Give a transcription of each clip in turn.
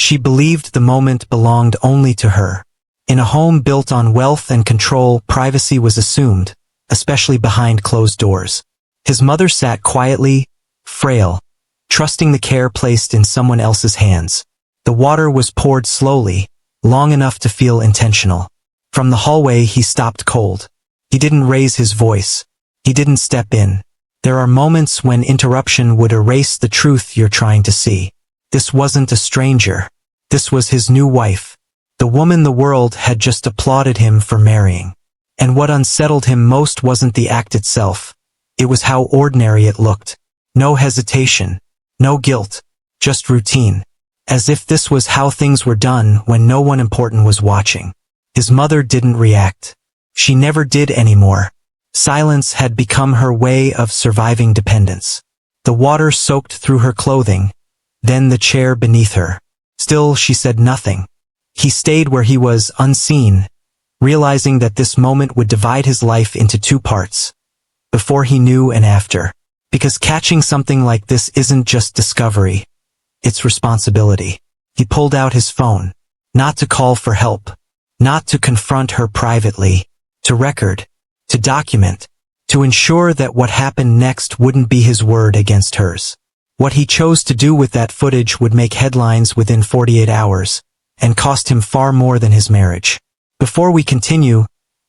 She believed the moment belonged only to her. In a home built on wealth and control, privacy was assumed, especially behind closed doors. His mother sat quietly, frail, trusting the care placed in someone else's hands. The water was poured slowly, long enough to feel intentional. From the hallway he stopped cold. He didn't raise his voice. He didn't step in. There are moments when interruption would erase the truth you're trying to see. This wasn't a stranger. This was his new wife. The woman the world had just applauded him for marrying. And what unsettled him most wasn't the act itself. It was how ordinary it looked. No hesitation. No guilt. Just routine. As if this was how things were done when no one important was watching. His mother didn't react. She never did anymore. Silence had become her way of surviving dependence. The water soaked through her clothing, then the chair beneath her. Still, she said nothing. He stayed where he was, unseen, realizing that this moment would divide his life into two parts. Before he knew and after. Because catching something like this isn't just discovery. It's responsibility. He pulled out his phone. Not to call for help. Not to confront her privately. To record. To document. To ensure that what happened next wouldn't be his word against hers. What he chose to do with that footage would make headlines within 48 hours, and cost him far more than his marriage. Before we continue,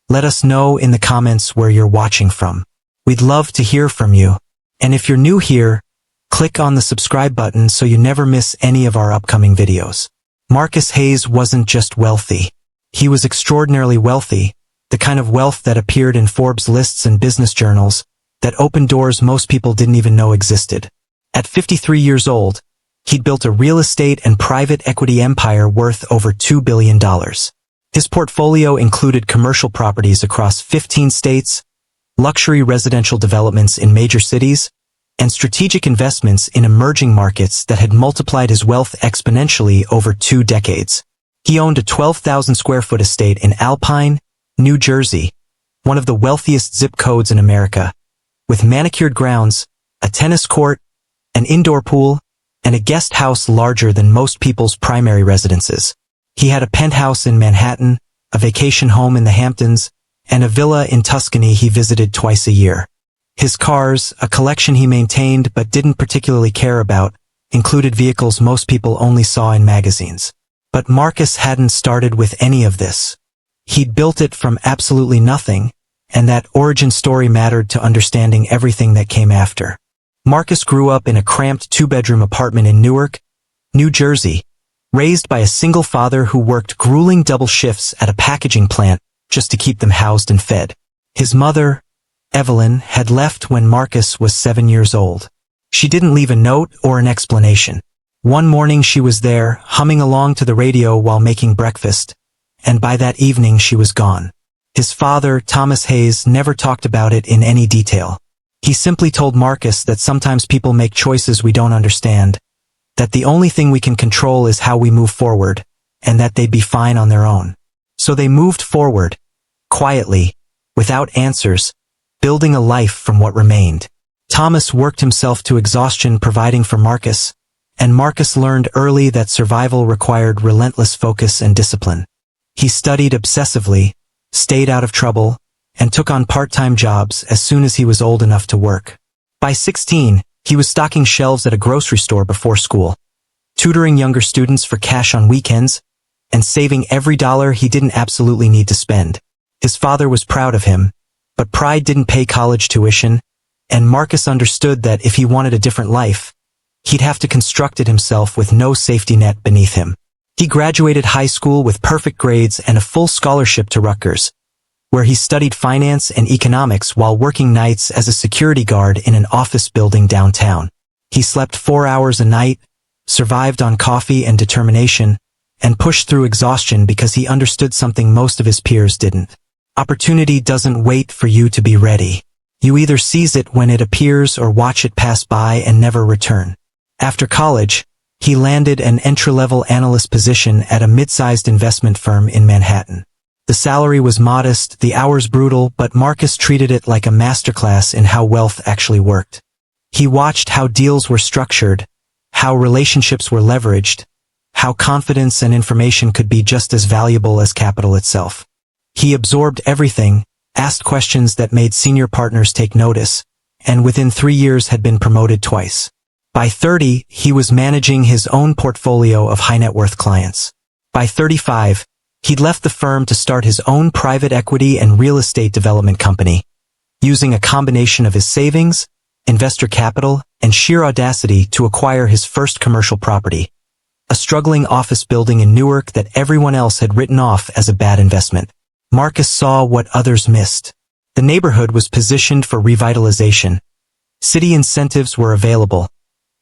let us know in the comments where you're watching from. We'd love to hear from you. And if you're new here, click on the subscribe button so you never miss any of our upcoming videos. Marcus Hayes wasn't just wealthy. He was extraordinarily wealthy, the kind of wealth that appeared in Forbes lists and business journals, that opened doors most people didn't even know existed. At 53 years old, he'd built a real estate and private equity empire worth over $2 billion. His portfolio included commercial properties across 15 states, luxury residential developments in major cities, and strategic investments in emerging markets that had multiplied his wealth exponentially over 2 decades. He owned a 12,000 square foot estate in Alpine, New Jersey, one of the wealthiest zip codes in America, with manicured grounds, a tennis court, an indoor pool, and a guest house larger than most people's primary residences. He had a penthouse in Manhattan, a vacation home in the Hamptons, and a villa in Tuscany he visited twice a year. His cars, a collection he maintained but didn't particularly care about, included vehicles most people only saw in magazines. But Marcus hadn't started with any of this. He'd built it from absolutely nothing, and that origin story mattered to understanding everything that came after. Marcus grew up in a cramped 2-bedroom apartment in Newark, New Jersey, raised by a single father who worked grueling double shifts at a packaging plant just to keep them housed and fed. His mother, Evelyn, had left when Marcus was 7 years old. She didn't leave a note or an explanation. One morning she was there, humming along to the radio while making breakfast, and by that evening she was gone. His father, Thomas Hayes, never talked about it in any detail. He simply told Marcus that sometimes people make choices we don't understand, that the only thing we can control is how we move forward, and that they'd be fine on their own. So they moved forward, quietly, without answers, building a life from what remained. Thomas worked himself to exhaustion providing for Marcus, and Marcus learned early that survival required relentless focus and discipline. He studied obsessively, stayed out of trouble, and took on part-time jobs as soon as he was old enough to work. By 16, he was stocking shelves at a grocery store before school, tutoring younger students for cash on weekends, and saving every dollar he didn't absolutely need to spend. His father was proud of him, but pride didn't pay college tuition, and Marcus understood that if he wanted a different life, he'd have to construct it himself with no safety net beneath him. He graduated high school with perfect grades and a full scholarship to Rutgers, where he studied finance and economics while working nights as a security guard in an office building downtown. He slept 4 hours a night, survived on coffee and determination, and pushed through exhaustion because he understood something most of his peers didn't. Opportunity doesn't wait for you to be ready. You either seize it when it appears or watch it pass by and never return. After college, he landed an entry-level analyst position at a mid-sized investment firm in Manhattan. The salary was modest, the hours brutal, but Marcus treated it like a masterclass in how wealth actually worked. He watched how deals were structured, how relationships were leveraged, how confidence and information could be just as valuable as capital itself. He absorbed everything, asked questions that made senior partners take notice, and within 3 years had been promoted twice. By 30, he was managing his own portfolio of high-net-worth clients. By 35, he'd left the firm to start his own private equity and real estate development company, using a combination of his savings, investor capital, and sheer audacity to acquire his first commercial property, a struggling office building in Newark that everyone else had written off as a bad investment. Marcus saw what others missed. The neighborhood was positioned for revitalization. City incentives were available,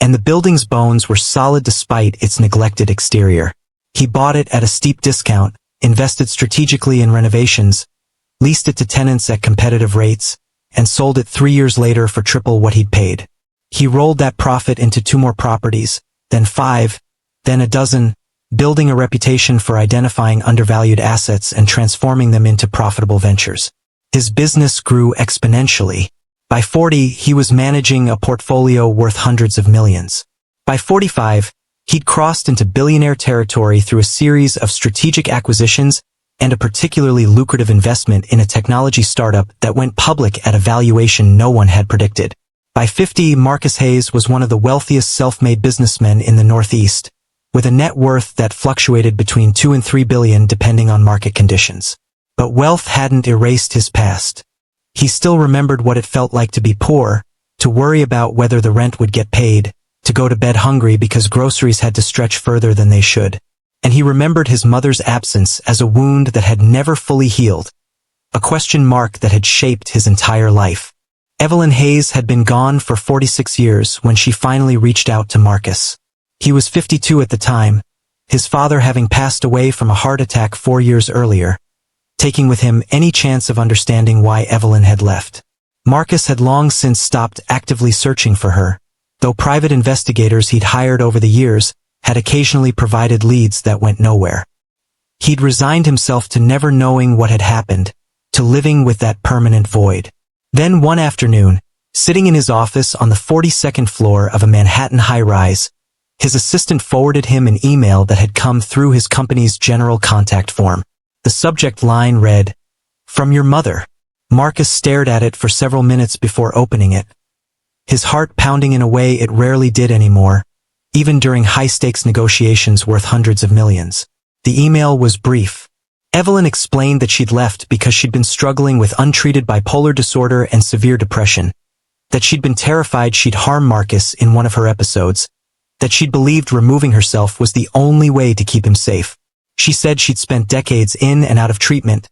and the building's bones were solid despite its neglected exterior. He bought it at a steep discount, invested strategically in renovations, leased it to tenants at competitive rates, and sold it 3 years later for triple what he'd paid. He rolled that profit into 2 more properties, then 5, then a dozen, building a reputation for identifying undervalued assets and transforming them into profitable ventures. His business grew exponentially. By 40, he was managing a portfolio worth hundreds of millions. By 45, he'd crossed into billionaire territory through a series of strategic acquisitions and a particularly lucrative investment in a technology startup that went public at a valuation no one had predicted. By 50, Marcus Hayes was one of the wealthiest self-made businessmen in the Northeast, with a net worth that fluctuated between 2 and 3 billion depending on market conditions. But wealth hadn't erased his past. He still remembered what it felt like to be poor, to worry about whether the rent would get paid, to go to bed hungry because groceries had to stretch further than they should. And he remembered his mother's absence as a wound that had never fully healed, a question mark that had shaped his entire life. Evelyn Hayes had been gone for 46 years when she finally reached out to Marcus. He was 52 at the time, his father having passed away from a heart attack 4 years earlier, taking with him any chance of understanding why Evelyn had left. Marcus had long since stopped actively searching for her, though private investigators he'd hired over the years had occasionally provided leads that went nowhere. He'd resigned himself to never knowing what had happened, to living with that permanent void. Then one afternoon, sitting in his office on the 42nd floor of a Manhattan high-rise, his assistant forwarded him an email that had come through his company's general contact form. The subject line read, "From your mother." Marcus stared at it for several minutes before opening it, his heart pounding in a way it rarely did anymore, even during high-stakes negotiations worth hundreds of millions. The email was brief. Evelyn explained that she'd left because she'd been struggling with untreated bipolar disorder and severe depression, that she'd been terrified she'd harm Marcus in one of her episodes, that she'd believed removing herself was the only way to keep him safe. She said she'd spent decades in and out of treatment,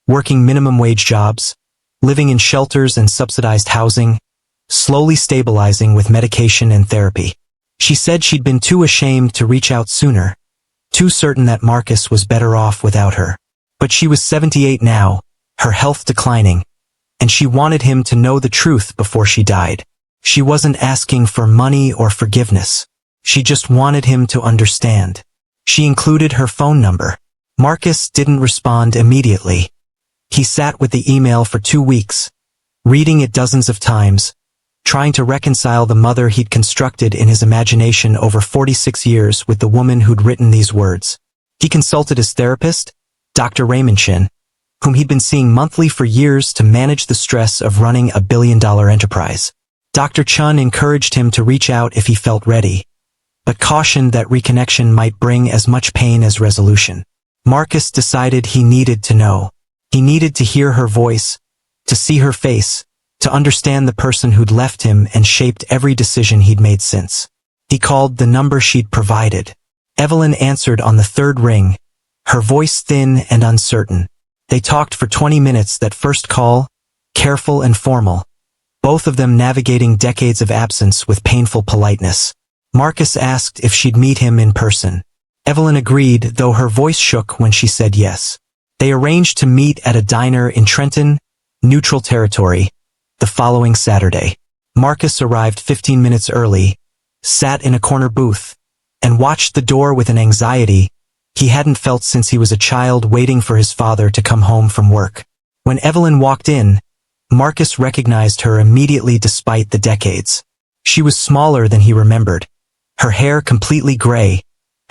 working minimum wage jobs, living in shelters and subsidized housing, slowly stabilizing with medication and therapy. She said she'd been too ashamed to reach out sooner, too certain that Marcus was better off without her. But she was 78 now, her health declining, and she wanted him to know the truth before she died. She wasn't asking for money or forgiveness. She just wanted him to understand. She included her phone number. Marcus didn't respond immediately. He sat with the email for 2 weeks, reading it dozens of times, trying to reconcile the mother he'd constructed in his imagination over 46 years with the woman who'd written these words. He consulted his therapist, Dr. Raymond Chin, whom he'd been seeing monthly for years to manage the stress of running a billion-dollar enterprise. Dr. Chun encouraged him to reach out if he felt ready, but cautioned that reconnection might bring as much pain as resolution. Marcus decided he needed to know. He needed to hear her voice, to see her face, to understand the person who'd left him and shaped every decision he'd made since. He called the number she'd provided. Evelyn answered on the 3rd ring, her voice thin and uncertain. They talked for 20 minutes that first call, careful and formal, both of them navigating decades of absence with painful politeness. Marcus asked if she'd meet him in person. Evelyn agreed, though her voice shook when she said yes. They arranged to meet at a diner in Trenton, neutral territory, the following Saturday. Marcus arrived 15 minutes early, sat in a corner booth, and watched the door with an anxiety he hadn't felt since he was a child waiting for his father to come home from work. When Evelyn walked in, Marcus recognized her immediately despite the decades. She was smaller than he remembered, her hair completely gray,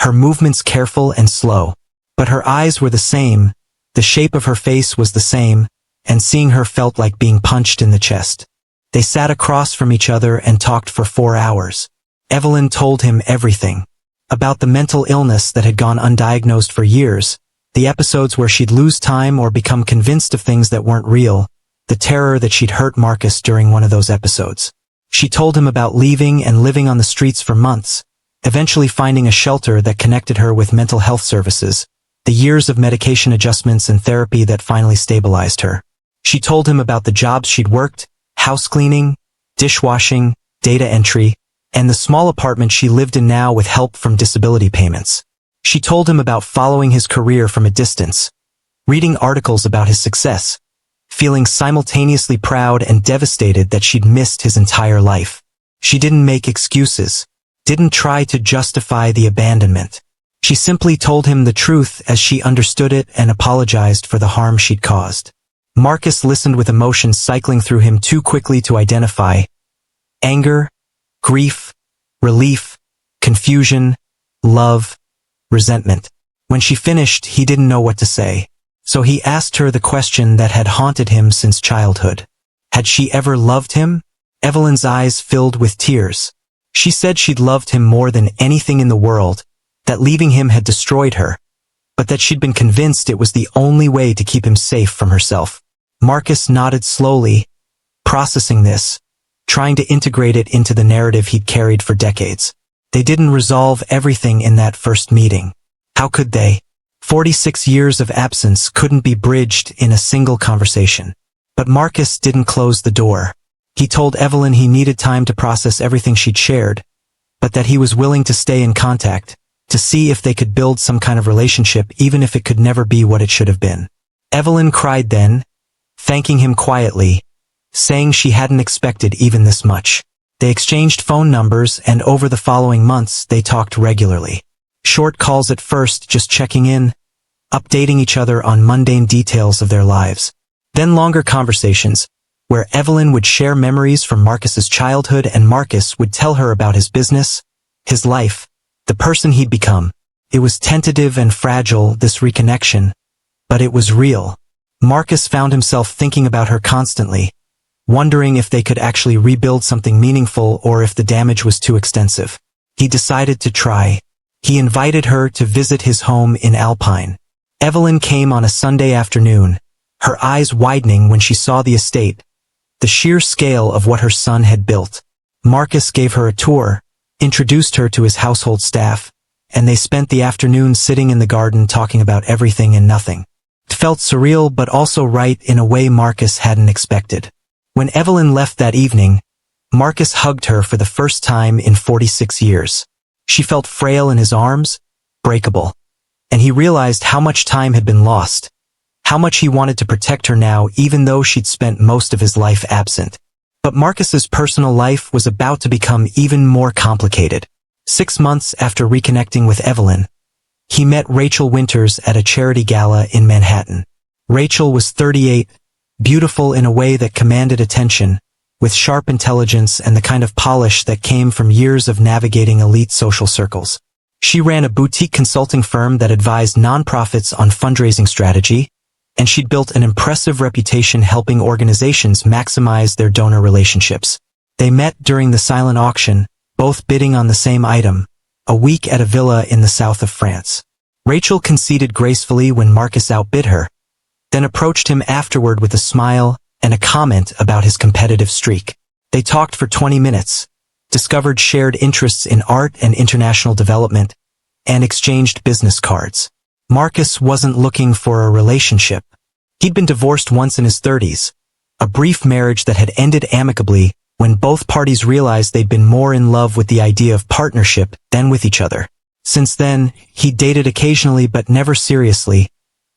her movements careful and slow. But her eyes were the same, the shape of her face was the same, and seeing her felt like being punched in the chest. They sat across from each other and talked for 4 hours. Evelyn told him everything. About the mental illness that had gone undiagnosed for years, the episodes where she'd lose time or become convinced of things that weren't real, the terror that she'd hurt Marcus during one of those episodes. She told him about leaving and living on the streets for months, eventually finding a shelter that connected her with mental health services, the years of medication adjustments and therapy that finally stabilized her. She told him about the jobs she'd worked, house cleaning, dishwashing, data entry, and the small apartment she lived in now with help from disability payments. She told him about following his career from a distance, reading articles about his success, feeling simultaneously proud and devastated that she'd missed his entire life. She didn't make excuses, didn't try to justify the abandonment. She simply told him the truth as she understood it and apologized for the harm she'd caused. Marcus listened with emotions cycling through him too quickly to identify: anger, grief, relief, confusion, love, resentment. When she finished, he didn't know what to say. So he asked her the question that had haunted him since childhood. Had she ever loved him? Evelyn's eyes filled with tears. She said she'd loved him more than anything in the world, that leaving him had destroyed her, but that she'd been convinced it was the only way to keep him safe from herself. Marcus nodded slowly, processing this, trying to integrate it into the narrative he'd carried for decades. They didn't resolve everything in that first meeting. How could they? 46 years of absence couldn't be bridged in a single conversation. But Marcus didn't close the door. He told Evelyn he needed time to process everything she'd shared, but that he was willing to stay in contact, to see if they could build some kind of relationship even if it could never be what it should have been. Evelyn cried then, thanking him quietly, saying she hadn't expected even this much. They exchanged phone numbers, and over the following months they talked regularly. Short calls at first, just checking in, updating each other on mundane details of their lives. Then longer conversations, where Evelyn would share memories from Marcus's childhood and Marcus would tell her about his business, his life, the person he'd become. It was tentative and fragile, this reconnection, but it was real. Marcus found himself thinking about her constantly, wondering if they could actually rebuild something meaningful or if the damage was too extensive. He decided to try. He invited her to visit his home in Alpine. Evelyn came on a Sunday afternoon, her eyes widening when she saw the estate, the sheer scale of what her son had built. Marcus gave her a tour, introduced her to his household staff, and they spent the afternoon sitting in the garden talking about everything and nothing. It felt surreal but also right in a way Marcus hadn't expected. When Evelyn left that evening, Marcus hugged her for the first time in 46 years. She felt frail in his arms, breakable, and he realized how much time had been lost, how much he wanted to protect her now even though she'd spent most of his life absent. But Marcus's personal life was about to become even more complicated. 6 months after reconnecting with Evelyn, he met Rachel Winters at a charity gala in Manhattan. Rachel was 38, beautiful in a way that commanded attention, with sharp intelligence and the kind of polish that came from years of navigating elite social circles. She ran a boutique consulting firm that advised nonprofits on fundraising strategy, and she'd built an impressive reputation helping organizations maximize their donor relationships. They met during the silent auction, both bidding on the same item, a week at a villa in the south of France. Rachel conceded gracefully when Marcus outbid her, then approached him afterward with a smile and a comment about his competitive streak. They talked for 20 minutes, discovered shared interests in art and international development, and exchanged business cards. Marcus wasn't looking for a relationship. He'd been divorced once in his 30s, a brief marriage that had ended amicably when both parties realized they'd been more in love with the idea of partnership than with each other. Since then, he'd dated occasionally but never seriously,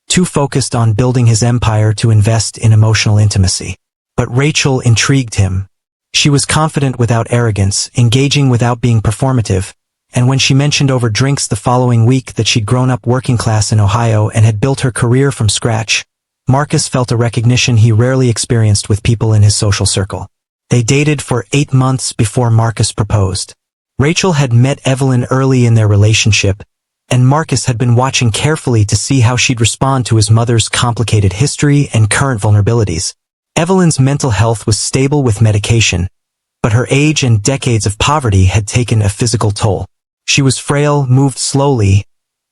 too focused on building his empire to invest in emotional intimacy. But Rachel intrigued him. She was confident without arrogance, engaging without being performative, and when she mentioned over drinks the following week that she'd grown up working class in Ohio and had built her career from scratch, Marcus felt a recognition he rarely experienced with people in his social circle. They dated for 8 months before Marcus proposed. Rachel had met Evelyn early in their relationship, and Marcus had been watching carefully to see how she'd respond to his mother's complicated history and current vulnerabilities. Evelyn's mental health was stable with medication, but her age and decades of poverty had taken a physical toll. She was frail, moved slowly,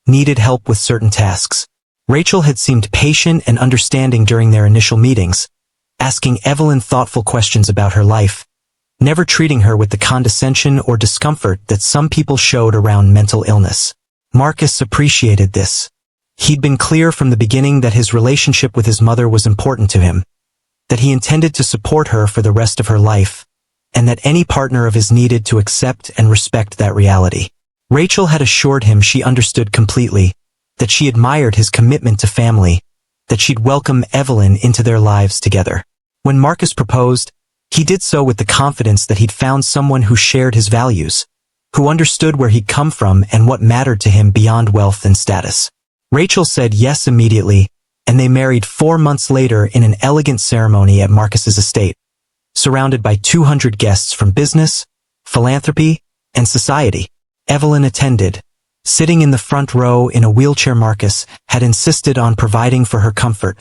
needed help with certain tasks. Rachel had seemed patient and understanding during their initial meetings, asking Evelyn thoughtful questions about her life, never treating her with the condescension or discomfort that some people showed around mental illness. Marcus appreciated this. He'd been clear from the beginning that his relationship with his mother was important to him, that he intended to support her for the rest of her life, and that any partner of his needed to accept and respect that reality. Rachel had assured him she understood completely, that she admired his commitment to family, that she'd welcome Evelyn into their lives together. When Marcus proposed, he did so with the confidence that he'd found someone who shared his values, who understood where he'd come from and what mattered to him beyond wealth and status. Rachel said yes immediately, and they married 4 months later in an elegant ceremony at Marcus's estate, surrounded by 200 guests from business, philanthropy, and society. Evelyn attended. Sitting in the front row in a wheelchair, Marcus had insisted on providing for her comfort,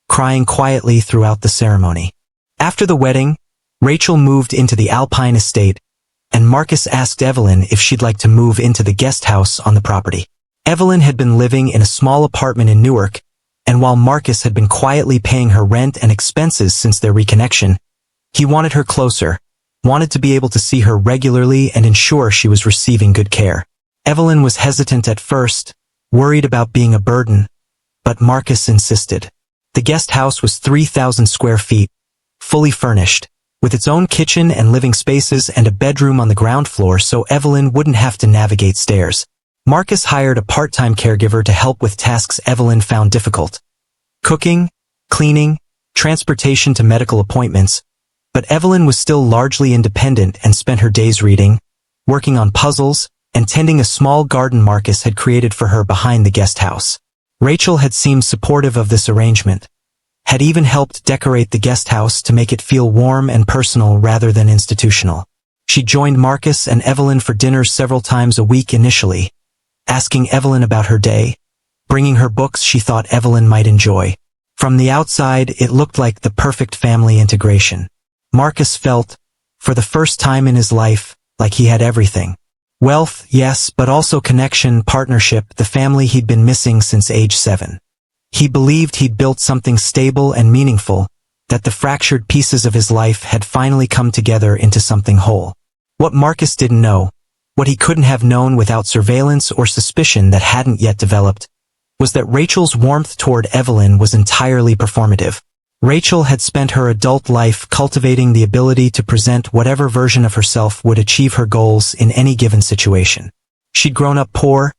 crying quietly throughout the ceremony. After the wedding, Rachel moved into the Alpine estate, and Marcus asked Evelyn if she'd like to move into the guest house on the property. Evelyn had been living in a small apartment in Newark, and while Marcus had been quietly paying her rent and expenses since their reconnection, he wanted her closer, wanted to be able to see her regularly and ensure she was receiving good care. Evelyn was hesitant at first, worried about being a burden, but Marcus insisted. The guest house was 3,000 square feet, fully furnished, with its own kitchen and living spaces and a bedroom on the ground floor so Evelyn wouldn't have to navigate stairs. Marcus hired a part-time caregiver to help with tasks Evelyn found difficult: cooking, cleaning, transportation to medical appointments, but Evelyn was still largely independent and spent her days reading, working on puzzles, and tending a small garden Marcus had created for her behind the guest house. Rachel had seemed supportive of this arrangement, had even helped decorate the guest house to make it feel warm and personal rather than institutional. She joined Marcus and Evelyn for dinners several times a week initially, asking Evelyn about her day, bringing her books she thought Evelyn might enjoy. From the outside, it looked like the perfect family integration. Marcus felt, for the first time in his life, like he had everything. Wealth, yes, but also connection, partnership, the family he'd been missing since age 7. He believed he'd built something stable and meaningful, that the fractured pieces of his life had finally come together into something whole. What Marcus didn't know, what he couldn't have known without surveillance or suspicion that hadn't yet developed, was that Rachel's warmth toward Evelyn was entirely performative. Rachel had spent her adult life cultivating the ability to present whatever version of herself would achieve her goals in any given situation. She'd grown up poor,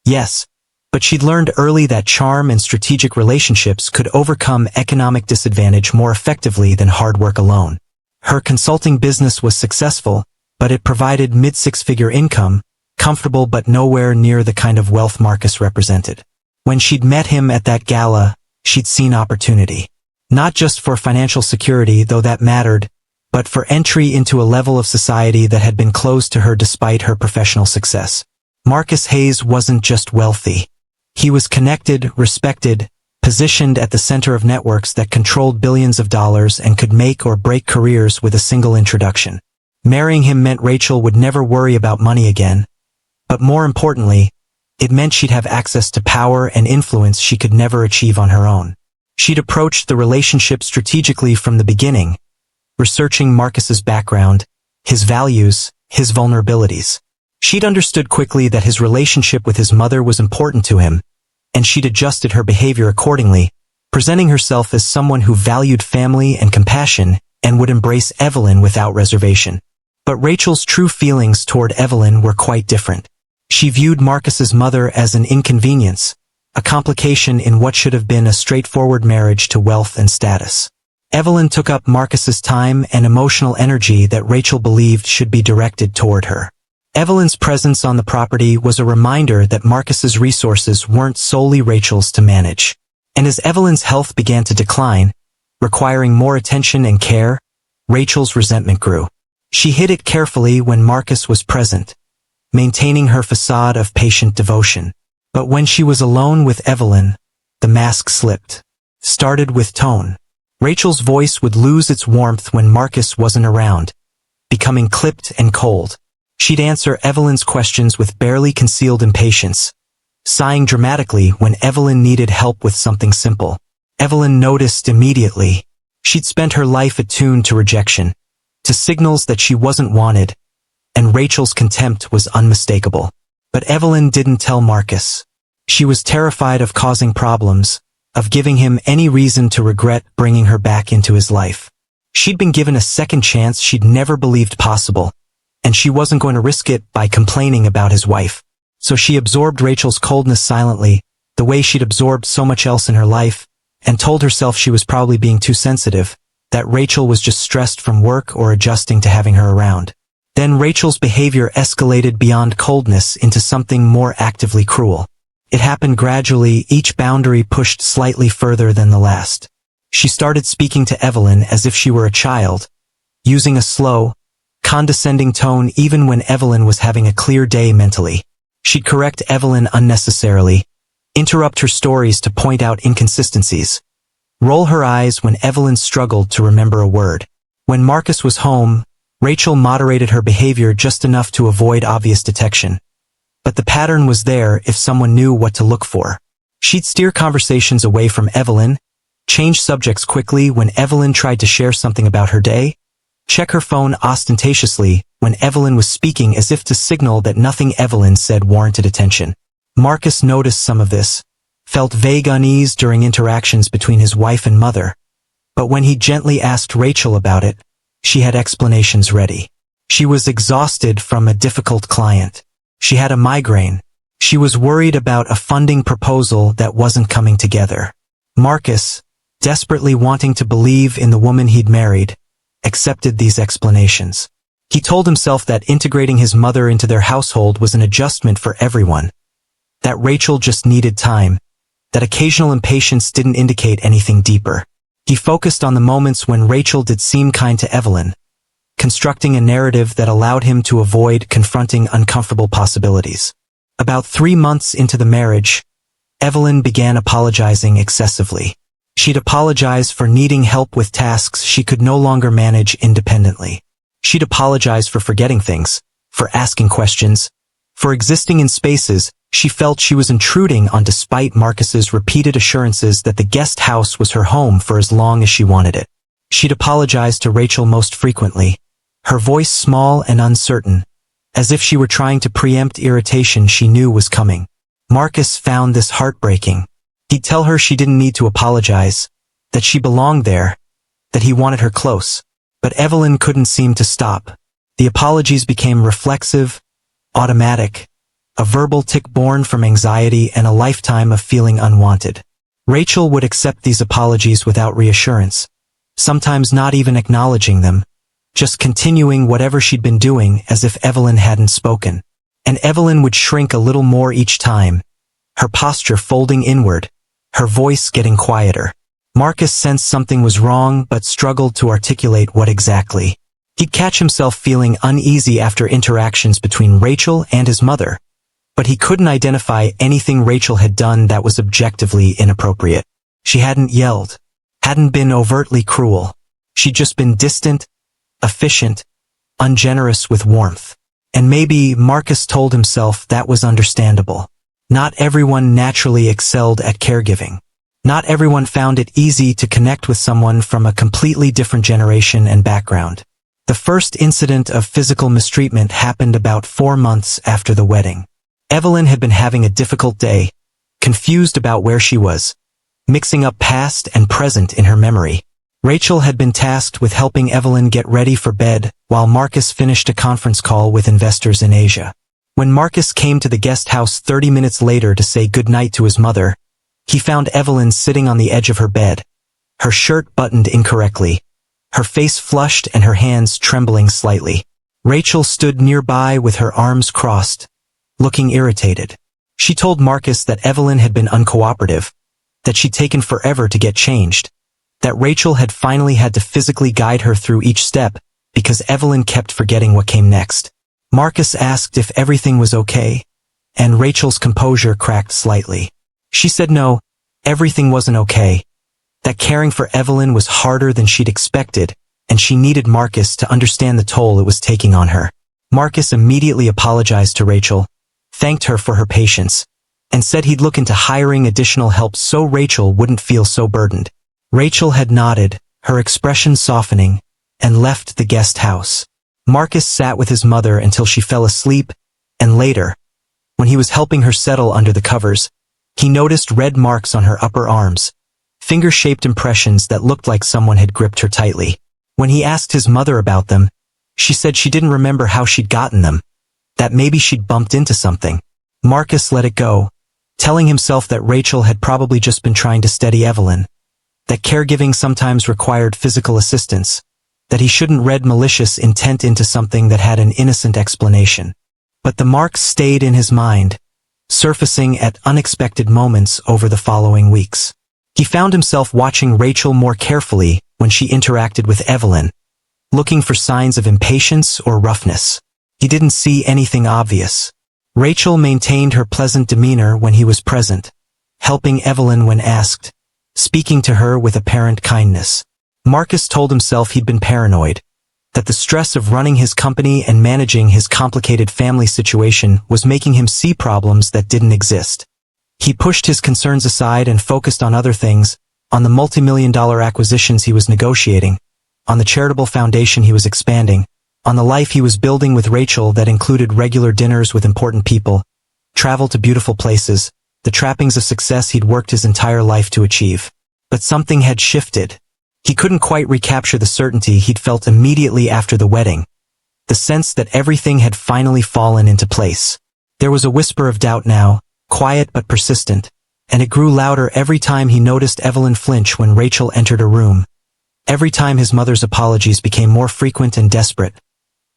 yes, but she'd learned early that charm and strategic relationships could overcome economic disadvantage more effectively than hard work alone. Her consulting business was successful, but it provided mid-six-figure income, comfortable but nowhere near the kind of wealth Marcus represented. When she'd met him at that gala, she'd seen opportunity. Not just for financial security, though that mattered, but for entry into a level of society that had been closed to her despite her professional success. Marcus Hayes wasn't just wealthy. He was connected, respected, positioned at the center of networks that controlled billions of dollars and could make or break careers with a single introduction. Marrying him meant Rachel would never worry about money again, but more importantly, it meant she'd have access to power and influence she could never achieve on her own. She'd approached the relationship strategically from the beginning, researching Marcus's background, his values, his vulnerabilities. She'd understood quickly that his relationship with his mother was important to him, and she'd adjusted her behavior accordingly, presenting herself as someone who valued family and compassion and would embrace Evelyn without reservation. But Rachel's true feelings toward Evelyn were quite different. She viewed Marcus's mother as an inconvenience, a complication in what should have been a straightforward marriage to wealth and status. Evelyn took up Marcus's time and emotional energy that Rachel believed should be directed toward her. Evelyn's presence on the property was a reminder that Marcus's resources weren't solely Rachel's to manage. And as Evelyn's health began to decline, requiring more attention and care, Rachel's resentment grew. She hid it carefully when Marcus was present, maintaining her facade of patient devotion. But when she was alone with Evelyn, the mask slipped. Started with tone. Rachel's voice would lose its warmth when Marcus wasn't around, becoming clipped and cold. She'd answer Evelyn's questions with barely concealed impatience, sighing dramatically when Evelyn needed help with something simple. Evelyn noticed immediately. She'd spent her life attuned to rejection, to signals that she wasn't wanted, and Rachel's contempt was unmistakable. But Evelyn didn't tell Marcus. She was terrified of causing problems, of giving him any reason to regret bringing her back into his life. She'd been given a second chance she'd never believed possible, and she wasn't going to risk it by complaining about his wife. So she absorbed Rachel's coldness silently, the way she'd absorbed so much else in her life, and told herself she was probably being too sensitive, that Rachel was just stressed from work or adjusting to having her around. Then Rachel's behavior escalated beyond coldness into something more actively cruel. It happened gradually, each boundary pushed slightly further than the last. She started speaking to Evelyn as if she were a child, using a slow, condescending tone even when Evelyn was having a clear day mentally. She'd correct Evelyn unnecessarily, interrupt her stories to point out inconsistencies, roll her eyes when Evelyn struggled to remember a word. When Marcus was home, Rachel moderated her behavior just enough to avoid obvious detection. But the pattern was there if someone knew what to look for. She'd steer conversations away from Evelyn, change subjects quickly when Evelyn tried to share something about her day, check her phone ostentatiously when Evelyn was speaking as if to signal that nothing Evelyn said warranted attention. Marcus noticed some of this, felt vague unease during interactions between his wife and mother. But when he gently asked Rachel about it, she had explanations ready. She was exhausted from a difficult client. She had a migraine. She was worried about a funding proposal that wasn't coming together. Marcus, desperately wanting to believe in the woman he'd married, accepted these explanations. He told himself that integrating his mother into their household was an adjustment for everyone, that Rachel just needed time, that occasional impatience didn't indicate anything deeper. He focused on the moments when Rachel did seem kind to Evelyn, constructing a narrative that allowed him to avoid confronting uncomfortable possibilities. About 3 months into the marriage, Evelyn began apologizing excessively. She'd apologize for needing help with tasks she could no longer manage independently. She'd apologize for forgetting things, for asking questions, for existing in spaces she felt she was intruding on despite Marcus's repeated assurances that the guest house was her home for as long as she wanted it. She'd apologize to Rachel most frequently, her voice small and uncertain, as if she were trying to preempt irritation she knew was coming. Marcus found this heartbreaking. He'd tell her she didn't need to apologize, that she belonged there, that he wanted her close. But Evelyn couldn't seem to stop. The apologies became reflexive, automatic, a verbal tic born from anxiety and a lifetime of feeling unwanted. Rachel would accept these apologies without reassurance, sometimes not even acknowledging them, just continuing whatever she'd been doing as if Evelyn hadn't spoken. And Evelyn would shrink a little more each time, her posture folding inward, her voice getting quieter. Marcus sensed something was wrong but struggled to articulate what exactly. He'd catch himself feeling uneasy after interactions between Rachel and his mother, but he couldn't identify anything Rachel had done that was objectively inappropriate. She hadn't yelled, hadn't been overtly cruel. She'd just been distant, efficient, ungenerous with warmth. And maybe Marcus told himself that was understandable. Not everyone naturally excelled at caregiving. Not everyone found it easy to connect with someone from a completely different generation and background. The first incident of physical mistreatment happened about 4 months after the wedding. Evelyn had been having a difficult day, confused about where she was, mixing up past and present in her memory. Rachel had been tasked with helping Evelyn get ready for bed while Marcus finished a conference call with investors in Asia. When Marcus came to the guest house 30 minutes later to say goodnight to his mother, he found Evelyn sitting on the edge of her bed, her shirt buttoned incorrectly, her face flushed and her hands trembling slightly. Rachel stood nearby with her arms crossed, looking irritated. She told Marcus that Evelyn had been uncooperative, that she'd taken forever to get changed, that Rachel had finally had to physically guide her through each step because Evelyn kept forgetting what came next. Marcus asked if everything was okay, and Rachel's composure cracked slightly. She said no, everything wasn't okay. That caring for Evelyn was harder than she'd expected, and she needed Marcus to understand the toll it was taking on her. Marcus immediately apologized to Rachel, thanked her for her patience, and said he'd look into hiring additional help so Rachel wouldn't feel so burdened. Rachel had nodded, her expression softening, and left the guest house. Marcus sat with his mother until she fell asleep, and later, when he was helping her settle under the covers, he noticed red marks on her upper arms, finger-shaped impressions that looked like someone had gripped her tightly. When he asked his mother about them, she said she didn't remember how she'd gotten them, that maybe she'd bumped into something. Marcus let it go, telling himself that Rachel had probably just been trying to steady Evelyn, that caregiving sometimes required physical assistance, that he shouldn't read malicious intent into something that had an innocent explanation. But the marks stayed in his mind, surfacing at unexpected moments over the following weeks. He found himself watching Rachel more carefully when she interacted with Evelyn, looking for signs of impatience or roughness. He didn't see anything obvious. Rachel maintained her pleasant demeanor when he was present, helping Evelyn when asked, speaking to her with apparent kindness. Marcus told himself he'd been paranoid, that the stress of running his company and managing his complicated family situation was making him see problems that didn't exist. He pushed his concerns aside and focused on other things, on the multi-million-dollar acquisitions he was negotiating, on the charitable foundation he was expanding, on the life he was building with Rachel that included regular dinners with important people, travel to beautiful places, the trappings of success he'd worked his entire life to achieve. But something had shifted. He couldn't quite recapture the certainty he'd felt immediately after the wedding, the sense that everything had finally fallen into place. There was a whisper of doubt now, quiet but persistent, and it grew louder every time he noticed Evelyn flinch when Rachel entered a room. Every time his mother's apologies became more frequent and desperate.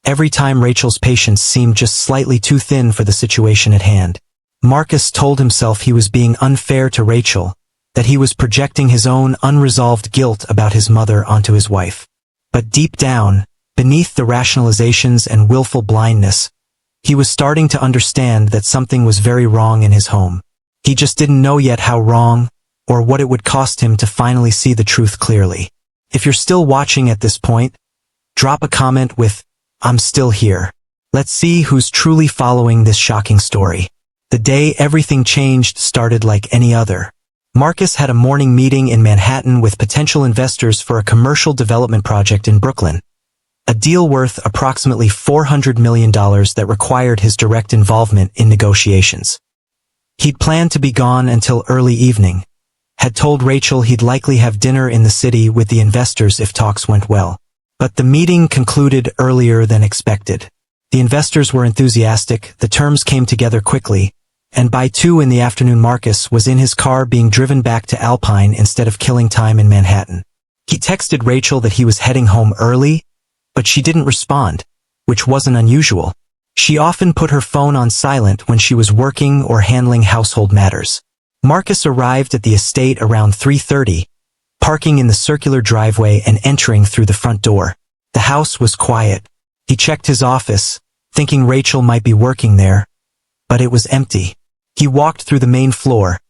Every time Rachel's patience seemed just slightly too thin for the situation at hand. Marcus told himself he was being unfair to Rachel, that he was projecting his own unresolved guilt about his mother onto his wife. But deep down, beneath the rationalizations and willful blindness, he was starting to understand that something was very wrong in his home. He just didn't know yet how wrong, or what it would cost him to finally see the truth clearly. If you're still watching at this point, drop a comment with, "I'm still here." Let's see who's truly following this shocking story. The day everything changed started like any other. Marcus had a morning meeting in Manhattan with potential investors for a commercial development project in Brooklyn. A deal worth approximately $400 million that required his direct involvement in negotiations. He'd planned to be gone until early evening, had told Rachel he'd likely have dinner in the city with the investors if talks went well. But the meeting concluded earlier than expected. The investors were enthusiastic, the terms came together quickly, and by 2 in the afternoon Marcus was in his car being driven back to Alpine instead of killing time in Manhattan. He texted Rachel that he was heading home early, but she didn't respond, which wasn't unusual. She often put her phone on silent when she was working or handling household matters. Marcus arrived at the estate around 3:30, parking in the circular driveway and entering through the front door. The house was quiet. He checked his office, thinking Rachel might be working there, but it was empty. He walked through the main floor,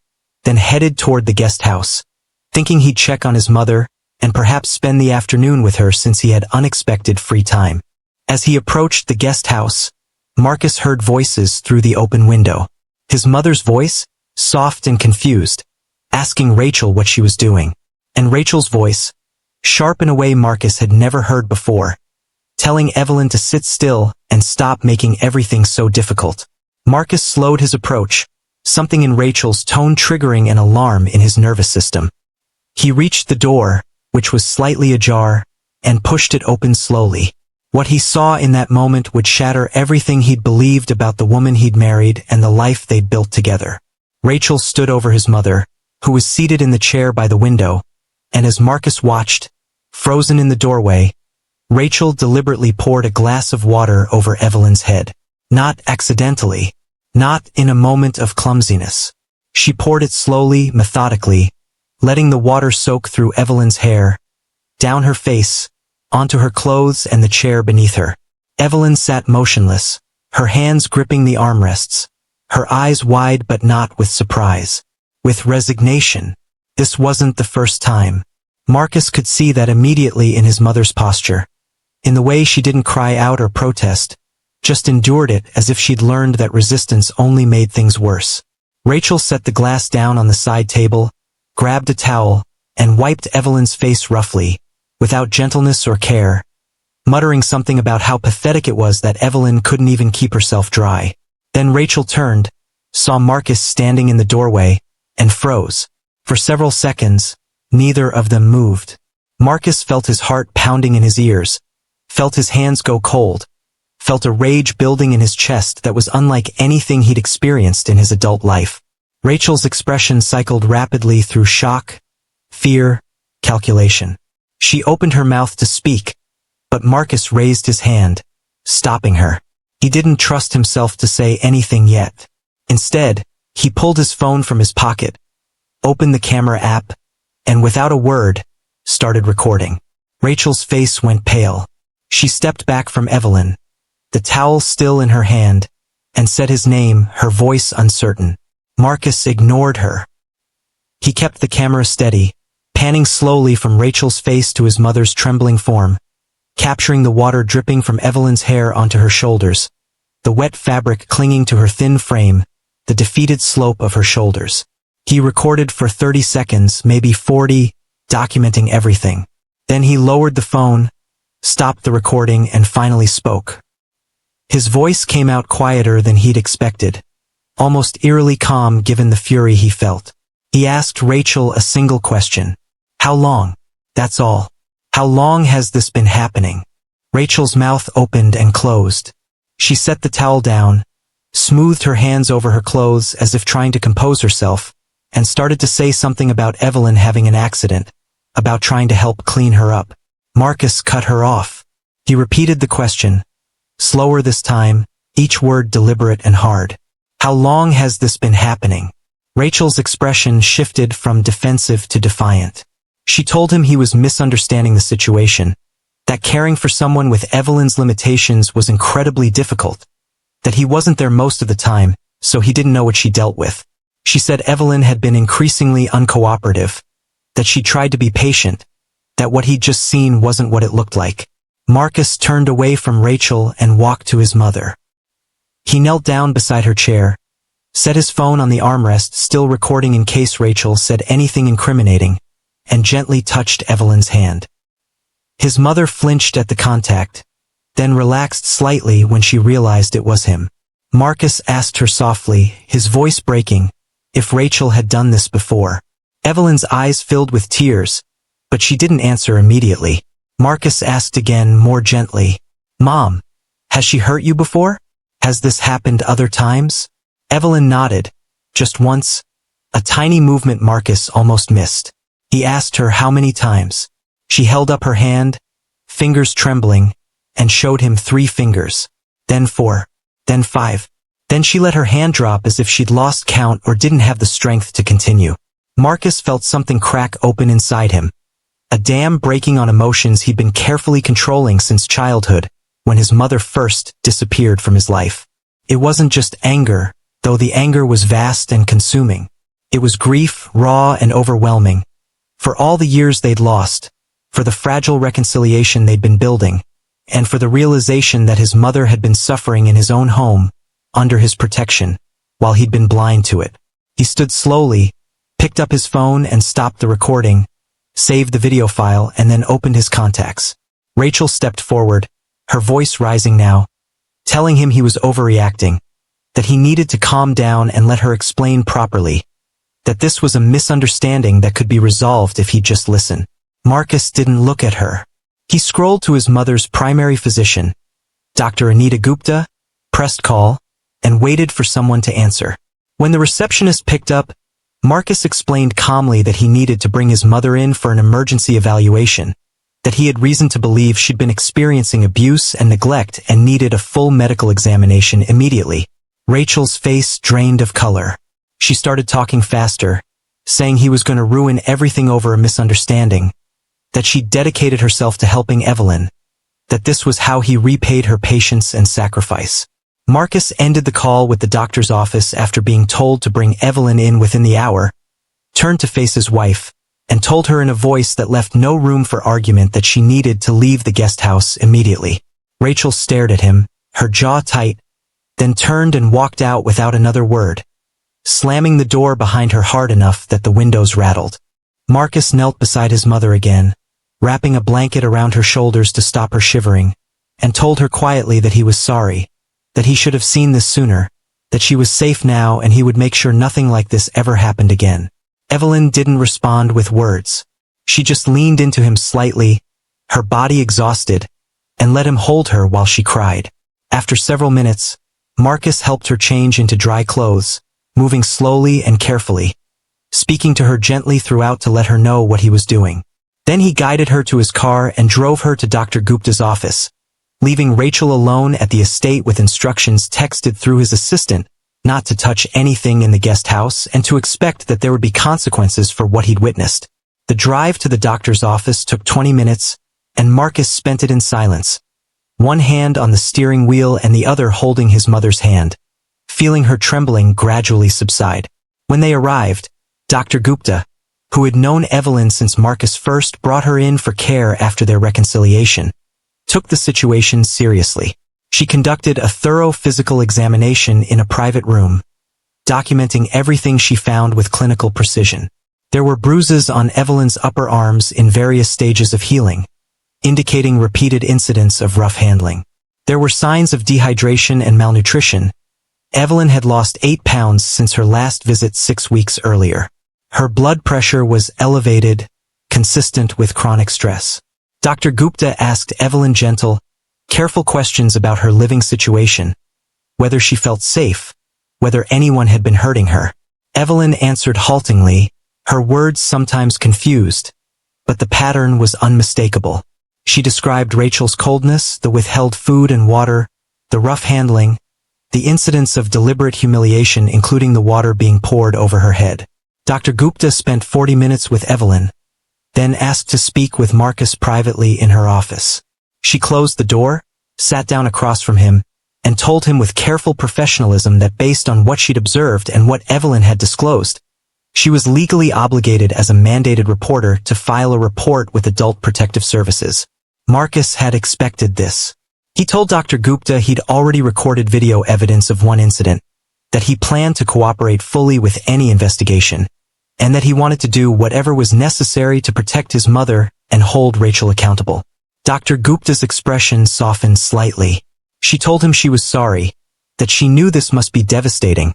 then headed toward the guest house, thinking he'd check on his mother and perhaps spend the afternoon with her since he had unexpected free time. As he approached the guest house, Marcus heard voices through the open window. His mother's voice, soft and confused, asking Rachel what she was doing. And Rachel's voice, sharp in a way Marcus had never heard before, telling Evelyn to sit still and stop making everything so difficult. Marcus slowed his approach, something in Rachel's tone triggering an alarm in his nervous system. He reached the door, which was slightly ajar, and pushed it open slowly. What he saw in that moment would shatter everything he'd believed about the woman he'd married and the life they'd built together. Rachel stood over his mother, who was seated in the chair by the window, and as Marcus watched, frozen in the doorway, Rachel deliberately poured a glass of water over Evelyn's head. Not accidentally, not in a moment of clumsiness. She poured it slowly, methodically, letting the water soak through Evelyn's hair, down her face, onto her clothes and the chair beneath her. Evelyn sat motionless, her hands gripping the armrests, her eyes wide but not with surprise. With resignation. This wasn't the first time. Marcus could see that immediately in his mother's posture. In the way she didn't cry out or protest, just endured it as if she'd learned that resistance only made things worse. Rachel set the glass down on the side table, grabbed a towel, and wiped Evelyn's face roughly, without gentleness or care, muttering something about how pathetic it was that Evelyn couldn't even keep herself dry. Then Rachel turned, saw Marcus standing in the doorway, and froze. For several seconds, neither of them moved. Marcus felt his heart pounding in his ears, felt his hands go cold, felt a rage building in his chest that was unlike anything he'd experienced in his adult life. Rachel's expression cycled rapidly through shock, fear, calculation. She opened her mouth to speak, but Marcus raised his hand, stopping her. He didn't trust himself to say anything yet. Instead, he pulled his phone from his pocket, opened the camera app, and without a word, started recording. Rachel's face went pale. She stepped back from Evelyn, the towel still in her hand, and said his name, her voice uncertain. Marcus ignored her. He kept the camera steady, panning slowly from Rachel's face to his mother's trembling form, capturing the water dripping from Evelyn's hair onto her shoulders, the wet fabric clinging to her thin frame, the defeated slope of her shoulders. He recorded for 30 seconds, maybe 40, documenting everything. Then he lowered the phone, stopped the recording, and finally spoke. His voice came out quieter than he'd expected, almost eerily calm given the fury he felt. He asked Rachel a single question. How long? That's all. How long has this been happening? Rachel's mouth opened and closed. She set the towel down, smoothed her hands over her clothes as if trying to compose herself, and started to say something about Evelyn having an accident, about trying to help clean her up. Marcus cut her off. He repeated the question, slower this time, each word deliberate and hard. How long has this been happening? Rachel's expression shifted from defensive to defiant. She told him he was misunderstanding the situation, that caring for someone with Evelyn's limitations was incredibly difficult, that he wasn't there most of the time, so he didn't know what she dealt with. She said Evelyn had been increasingly uncooperative, that she tried to be patient, that what he'd just seen wasn't what it looked like. Marcus turned away from Rachel and walked to his mother. He knelt down beside her chair, set his phone on the armrest, still recording in case Rachel said anything incriminating, and gently touched Evelyn's hand. His mother flinched at the contact, then relaxed slightly when she realized it was him. Marcus asked her softly, his voice breaking, if Rachel had done this before. Evelyn's eyes filled with tears, but she didn't answer immediately. Marcus asked again, more gently, Mom, has she hurt you before? Has this happened other times? Evelyn nodded, just once, a tiny movement Marcus almost missed. He asked her how many times. She held up her hand, fingers trembling, and showed him 3 fingers, then 4, then 5. Then she let her hand drop as if she'd lost count or didn't have the strength to continue. Marcus felt something crack open inside him, a dam breaking on emotions he'd been carefully controlling since childhood, when his mother first disappeared from his life. It wasn't just anger, though the anger was vast and consuming. It was grief, raw and overwhelming, for all the years they'd lost, for the fragile reconciliation they'd been building, and for the realization that his mother had been suffering in his own home, under his protection, while he'd been blind to it. He stood slowly, picked up his phone and stopped the recording, saved the video file, and then opened his contacts. Rachel stepped forward, her voice rising now, telling him he was overreacting, that he needed to calm down and let her explain properly, that this was a misunderstanding that could be resolved if he'd just listen. Marcus didn't look at her. He scrolled to his mother's primary physician, Dr. Anita Gupta, pressed call, and waited for someone to answer. When the receptionist picked up, Marcus explained calmly that he needed to bring his mother in for an emergency evaluation, that he had reason to believe she'd been experiencing abuse and neglect and needed a full medical examination immediately. Rachel's face drained of color. She started talking faster, saying he was going to ruin everything over a misunderstanding, that she'd dedicated herself to helping Evelyn, that this was how he repaid her patience and sacrifice. Marcus ended the call with the doctor's office after being told to bring Evelyn in within the hour, turned to face his wife, and told her in a voice that left no room for argument that she needed to leave the guest house immediately. Rachel stared at him, her jaw tight, then turned and walked out without another word, slamming the door behind her hard enough that the windows rattled. Marcus knelt beside his mother again, wrapping a blanket around her shoulders to stop her shivering, and told her quietly that he was sorry, that he should have seen this sooner, that she was safe now and he would make sure nothing like this ever happened again. Evelyn didn't respond with words. She just leaned into him slightly, her body exhausted, and let him hold her while she cried. After several minutes, Marcus helped her change into dry clothes, moving slowly and carefully, speaking to her gently throughout to let her know what he was doing. Then he guided her to his car and drove her to Dr. Gupta's office, leaving Rachel alone at the estate with instructions texted through his assistant not to touch anything in the guest house and to expect that there would be consequences for what he'd witnessed. The drive to the doctor's office took 20 minutes, and Marcus spent it in silence, one hand on the steering wheel and the other holding his mother's hand, feeling her trembling gradually subside. When they arrived, Dr. Gupta, who had known Evelyn since Marcus first brought her in for care after their reconciliation, took the situation seriously. She conducted a thorough physical examination in a private room, documenting everything she found with clinical precision. There were bruises on Evelyn's upper arms in various stages of healing, indicating repeated incidents of rough handling. There were signs of dehydration and malnutrition. Evelyn had lost 8 pounds since her last visit 6 weeks earlier. Her blood pressure was elevated, consistent with chronic stress. Dr. Gupta asked Evelyn gentle, careful questions about her living situation, whether she felt safe, whether anyone had been hurting her. Evelyn answered haltingly, her words sometimes confused, but the pattern was unmistakable. She described Rachel's coldness, the withheld food and water, the rough handling, the incidents of deliberate humiliation including the water being poured over her head. Dr. Gupta spent 40 minutes with Evelyn, then asked to speak with Marcus privately in her office. She closed the door, sat down across from him, and told him with careful professionalism that based on what she'd observed and what Evelyn had disclosed, she was legally obligated as a mandated reporter to file a report with Adult Protective Services. Marcus had expected this. He told Dr. Gupta he'd already recorded video evidence of one incident, that he planned to cooperate fully with any investigation, and that he wanted to do whatever was necessary to protect his mother and hold Rachel accountable. Dr. Gupta's expression softened slightly. She told him she was sorry, that she knew this must be devastating,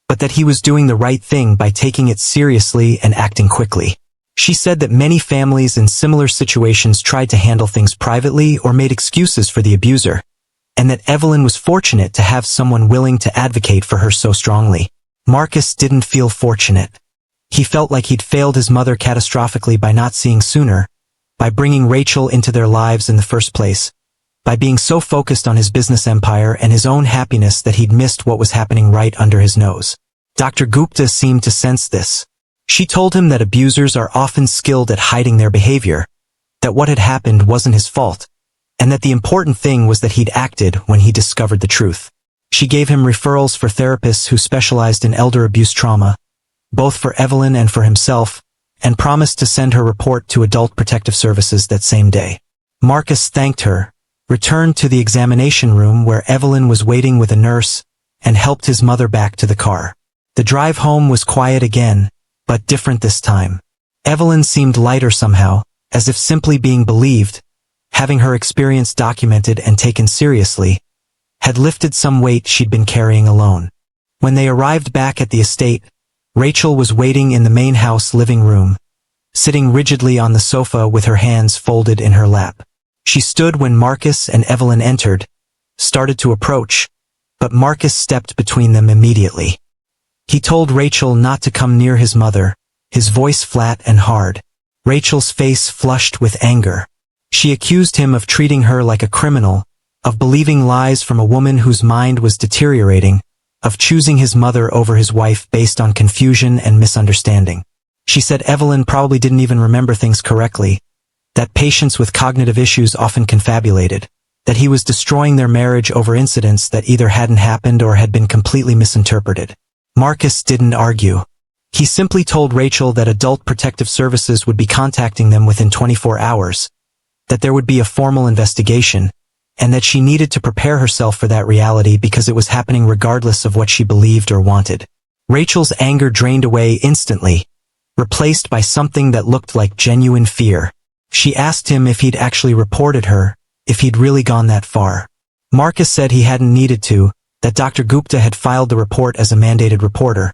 but that he was doing the right thing by taking it seriously and acting quickly. She said that many families in similar situations tried to handle things privately or made excuses for the abuser, and that Evelyn was fortunate to have someone willing to advocate for her so strongly. Marcus didn't feel fortunate. He felt like he'd failed his mother catastrophically by not seeing sooner, by bringing Rachel into their lives in the first place, by being so focused on his business empire and his own happiness that he'd missed what was happening right under his nose. Dr. Gupta seemed to sense this. She told him that abusers are often skilled at hiding their behavior, that what had happened wasn't his fault, and that the important thing was that he'd acted when he discovered the truth. She gave him referrals for therapists who specialized in elder abuse trauma, both for Evelyn and for himself, and promised to send her report to Adult Protective Services that same day. Marcus thanked her, returned to the examination room where Evelyn was waiting with a nurse, and helped his mother back to the car. The drive home was quiet again, but different this time. Evelyn seemed lighter somehow, as if simply being believed, having her experience documented and taken seriously, had lifted some weight she'd been carrying alone. When they arrived back at the estate, Rachel was waiting in the main house living room, sitting rigidly on the sofa with her hands folded in her lap. She stood when Marcus and Evelyn entered, started to approach, but Marcus stepped between them immediately. He told Rachel not to come near his mother, his voice flat and hard. Rachel's face flushed with anger. She accused him of treating her like a criminal, of believing lies from a woman whose mind was deteriorating, of choosing his mother over his wife based on confusion and misunderstanding. She said Evelyn probably didn't even remember things correctly, that patients with cognitive issues often confabulated, that he was destroying their marriage over incidents that either hadn't happened or had been completely misinterpreted. Marcus didn't argue. He simply told Rachel that Adult Protective Services would be contacting them within 24 hours, that there would be a formal investigation, and that she needed to prepare herself for that reality because it was happening regardless of what she believed or wanted. Rachel's anger drained away instantly, replaced by something that looked like genuine fear. She asked him if he'd actually reported her, if he'd really gone that far. Marcus said he hadn't needed to, that Dr. Gupta had filed the report as a mandated reporter,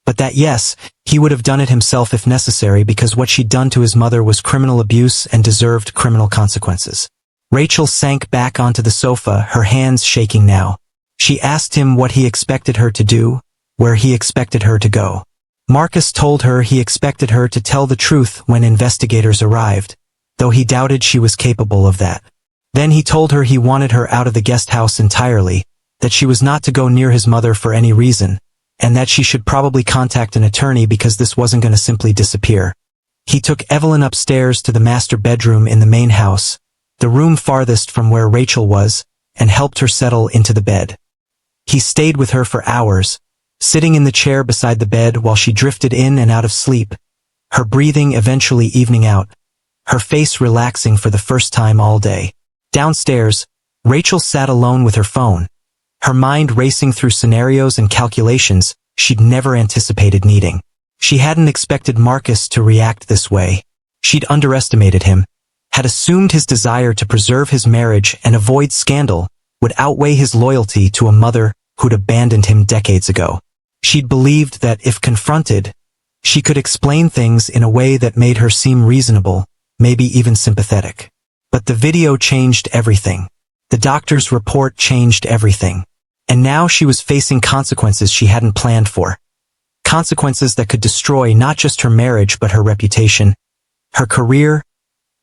but that yes, he would have done it himself if necessary because what she'd done to his mother was criminal abuse and deserved criminal consequences. Rachel sank back onto the sofa, her hands shaking now. She asked him what he expected her to do, where he expected her to go. Marcus told her he expected her to tell the truth when investigators arrived, though he doubted she was capable of that. Then he told her he wanted her out of the guest house entirely, that she was not to go near his mother for any reason, and that she should probably contact an attorney because this wasn't going to simply disappear. He took Evelyn upstairs to the master bedroom in the main house, the room farthest from where Rachel was, and helped her settle into the bed. He stayed with her for hours, sitting in the chair beside the bed while she drifted in and out of sleep, her breathing eventually evening out, her face relaxing for the first time all day. Downstairs, Rachel sat alone with her phone, her mind racing through scenarios and calculations she'd never anticipated needing. She hadn't expected Marcus to react this way. She'd underestimated him, had assumed his desire to preserve his marriage and avoid scandal would outweigh his loyalty to a mother who'd abandoned him decades ago. She'd believed that if confronted, she could explain things in a way that made her seem reasonable, maybe even sympathetic. But the video changed everything. The doctor's report changed everything. And now she was facing consequences she hadn't planned for. Consequences that could destroy not just her marriage but her reputation, her career,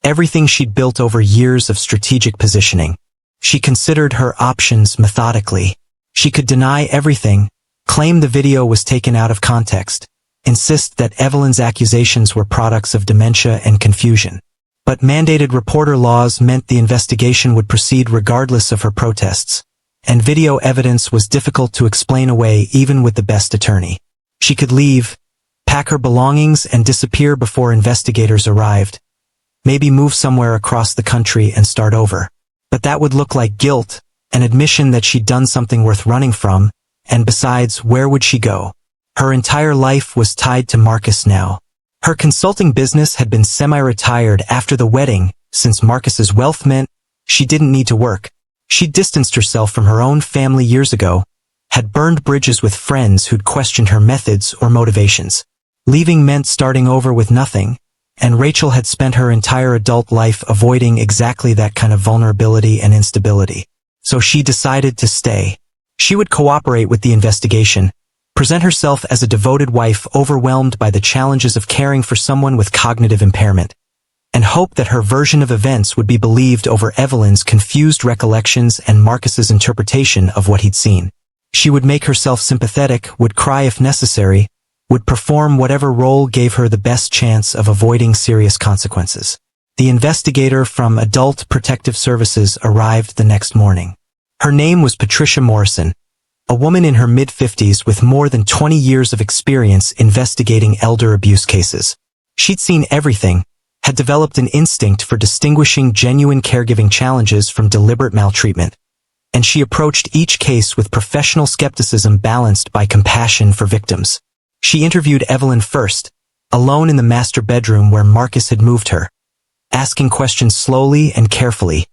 everything she'd built over years of strategic positioning. She considered her options methodically. She could deny everything, claim the video was taken out of context, insist that Evelyn's accusations were products of dementia and confusion. But mandated reporter laws meant the investigation would proceed regardless of her protests, and video evidence was difficult to explain away even with the best attorney. She could leave, pack her belongings and disappear before investigators arrived, maybe move somewhere across the country and start over. But that would look like guilt, an admission that she'd done something worth running from, and besides, where would she go? Her entire life was tied to Marcus now. Her consulting business had been semi-retired after the wedding, since Marcus's wealth meant she didn't need to work. She'd distanced herself from her own family years ago, had burned bridges with friends who'd questioned her methods or motivations. Leaving meant starting over with nothing, and Rachel had spent her entire adult life avoiding exactly that kind of vulnerability and instability. So she decided to stay. She would cooperate with the investigation, present herself as a devoted wife overwhelmed by the challenges of caring for someone with cognitive impairment, and hope that her version of events would be believed over Evelyn's confused recollections and Marcus's interpretation of what he'd seen. She would make herself sympathetic, would cry if necessary, would perform whatever role gave her the best chance of avoiding serious consequences. The investigator from Adult Protective Services arrived the next morning. Her name was Patricia Morrison, a woman in her mid-50s with more than 20 years of experience investigating elder abuse cases. She'd seen everything, had developed an instinct for distinguishing genuine caregiving challenges from deliberate maltreatment, and she approached each case with professional skepticism balanced by compassion for victims. She interviewed Evelyn first, alone in the master bedroom where Marcus had moved her, asking questions slowly and carefully,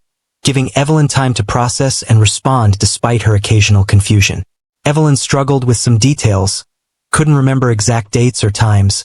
giving Evelyn time to process and respond despite her occasional confusion. Evelyn struggled with some details, couldn't remember exact dates or times,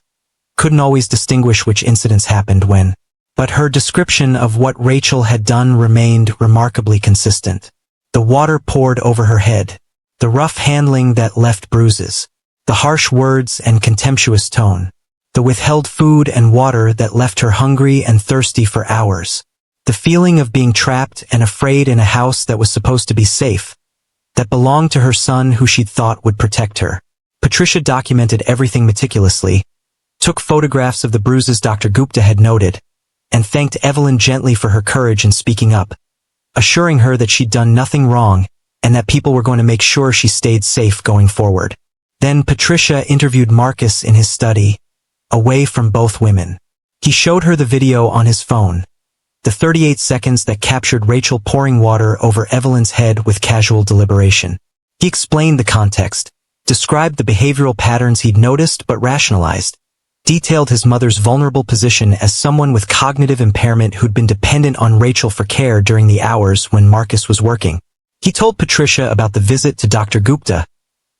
couldn't always distinguish which incidents happened when, but her description of what Rachel had done remained remarkably consistent. The water poured over her head, the rough handling that left bruises, the harsh words and contemptuous tone, the withheld food and water that left her hungry and thirsty for hours. The feeling of being trapped and afraid in a house that was supposed to be safe, that belonged to her son who she'd thought would protect her. Patricia documented everything meticulously, took photographs of the bruises Dr. Gupta had noted, and thanked Evelyn gently for her courage in speaking up, assuring her that she'd done nothing wrong and that people were going to make sure she stayed safe going forward. Then Patricia interviewed Marcus in his study, away from both women. He showed her the video on his phone, the 38 seconds that captured Rachel pouring water over Evelyn's head with casual deliberation. He explained the context, described the behavioral patterns he'd noticed but rationalized, detailed his mother's vulnerable position as someone with cognitive impairment who'd been dependent on Rachel for care during the hours when Marcus was working. He told Patricia about the visit to Dr. Gupta,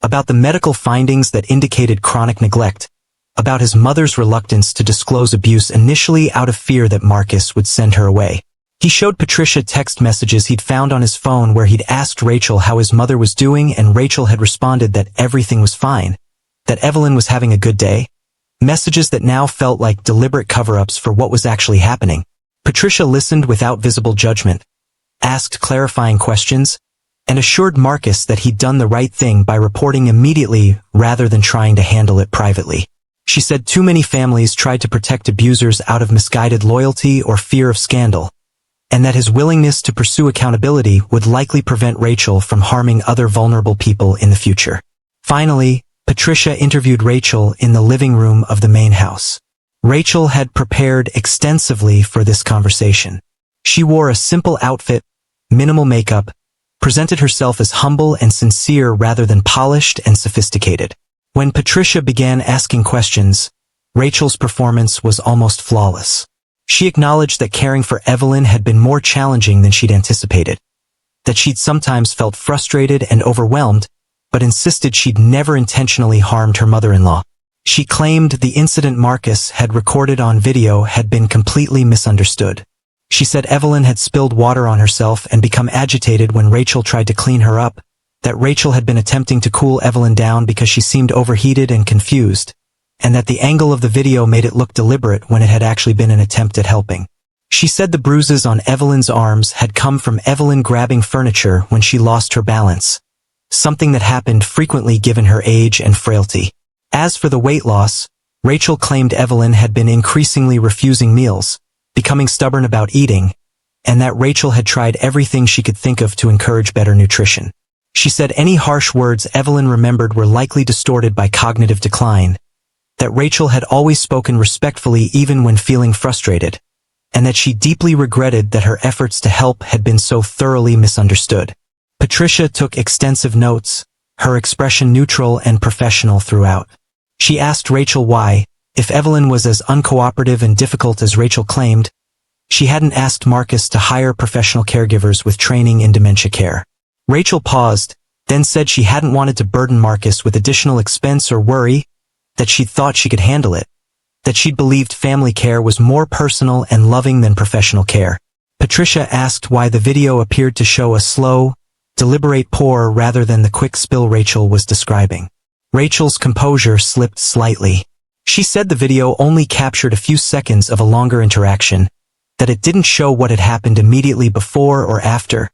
about the medical findings that indicated chronic neglect, about his mother's reluctance to disclose abuse initially out of fear that Marcus would send her away. He showed Patricia text messages he'd found on his phone where he'd asked Rachel how his mother was doing and Rachel had responded that everything was fine, that Evelyn was having a good day. Messages that now felt like deliberate cover-ups for what was actually happening. Patricia listened without visible judgment, asked clarifying questions, and assured Marcus that he'd done the right thing by reporting immediately rather than trying to handle it privately. She said too many families tried to protect abusers out of misguided loyalty or fear of scandal, and that his willingness to pursue accountability would likely prevent Rachel from harming other vulnerable people in the future. Finally, Patricia interviewed Rachel in the living room of the main house. Rachel had prepared extensively for this conversation. She wore a simple outfit, minimal makeup, presented herself as humble and sincere rather than polished and sophisticated. When Patricia began asking questions, Rachel's performance was almost flawless. She acknowledged that caring for Evelyn had been more challenging than she'd anticipated, that she'd sometimes felt frustrated and overwhelmed, but insisted she'd never intentionally harmed her mother-in-law. She claimed the incident Marcus had recorded on video had been completely misunderstood. She said Evelyn had spilled water on herself and become agitated when Rachel tried to clean her up, that Rachel had been attempting to cool Evelyn down because she seemed overheated and confused, and that the angle of the video made it look deliberate when it had actually been an attempt at helping. She said the bruises on Evelyn's arms had come from Evelyn grabbing furniture when she lost her balance, something that happened frequently given her age and frailty. As for the weight loss, Rachel claimed Evelyn had been increasingly refusing meals, becoming stubborn about eating, and that Rachel had tried everything she could think of to encourage better nutrition. She said any harsh words Evelyn remembered were likely distorted by cognitive decline, that Rachel had always spoken respectfully even when feeling frustrated, and that she deeply regretted that her efforts to help had been so thoroughly misunderstood. Patricia took extensive notes, her expression neutral and professional throughout. She asked Rachel why, if Evelyn was as uncooperative and difficult as Rachel claimed, she hadn't asked Marcus to hire professional caregivers with training in dementia care. Rachel paused, then said she hadn't wanted to burden Marcus with additional expense or worry, that she'd thought she could handle it, that she'd believed family care was more personal and loving than professional care. Patricia asked why the video appeared to show a slow, deliberate pour rather than the quick spill Rachel was describing. Rachel's composure slipped slightly. She said the video only captured a few seconds of a longer interaction, that it didn't show what had happened immediately before or after,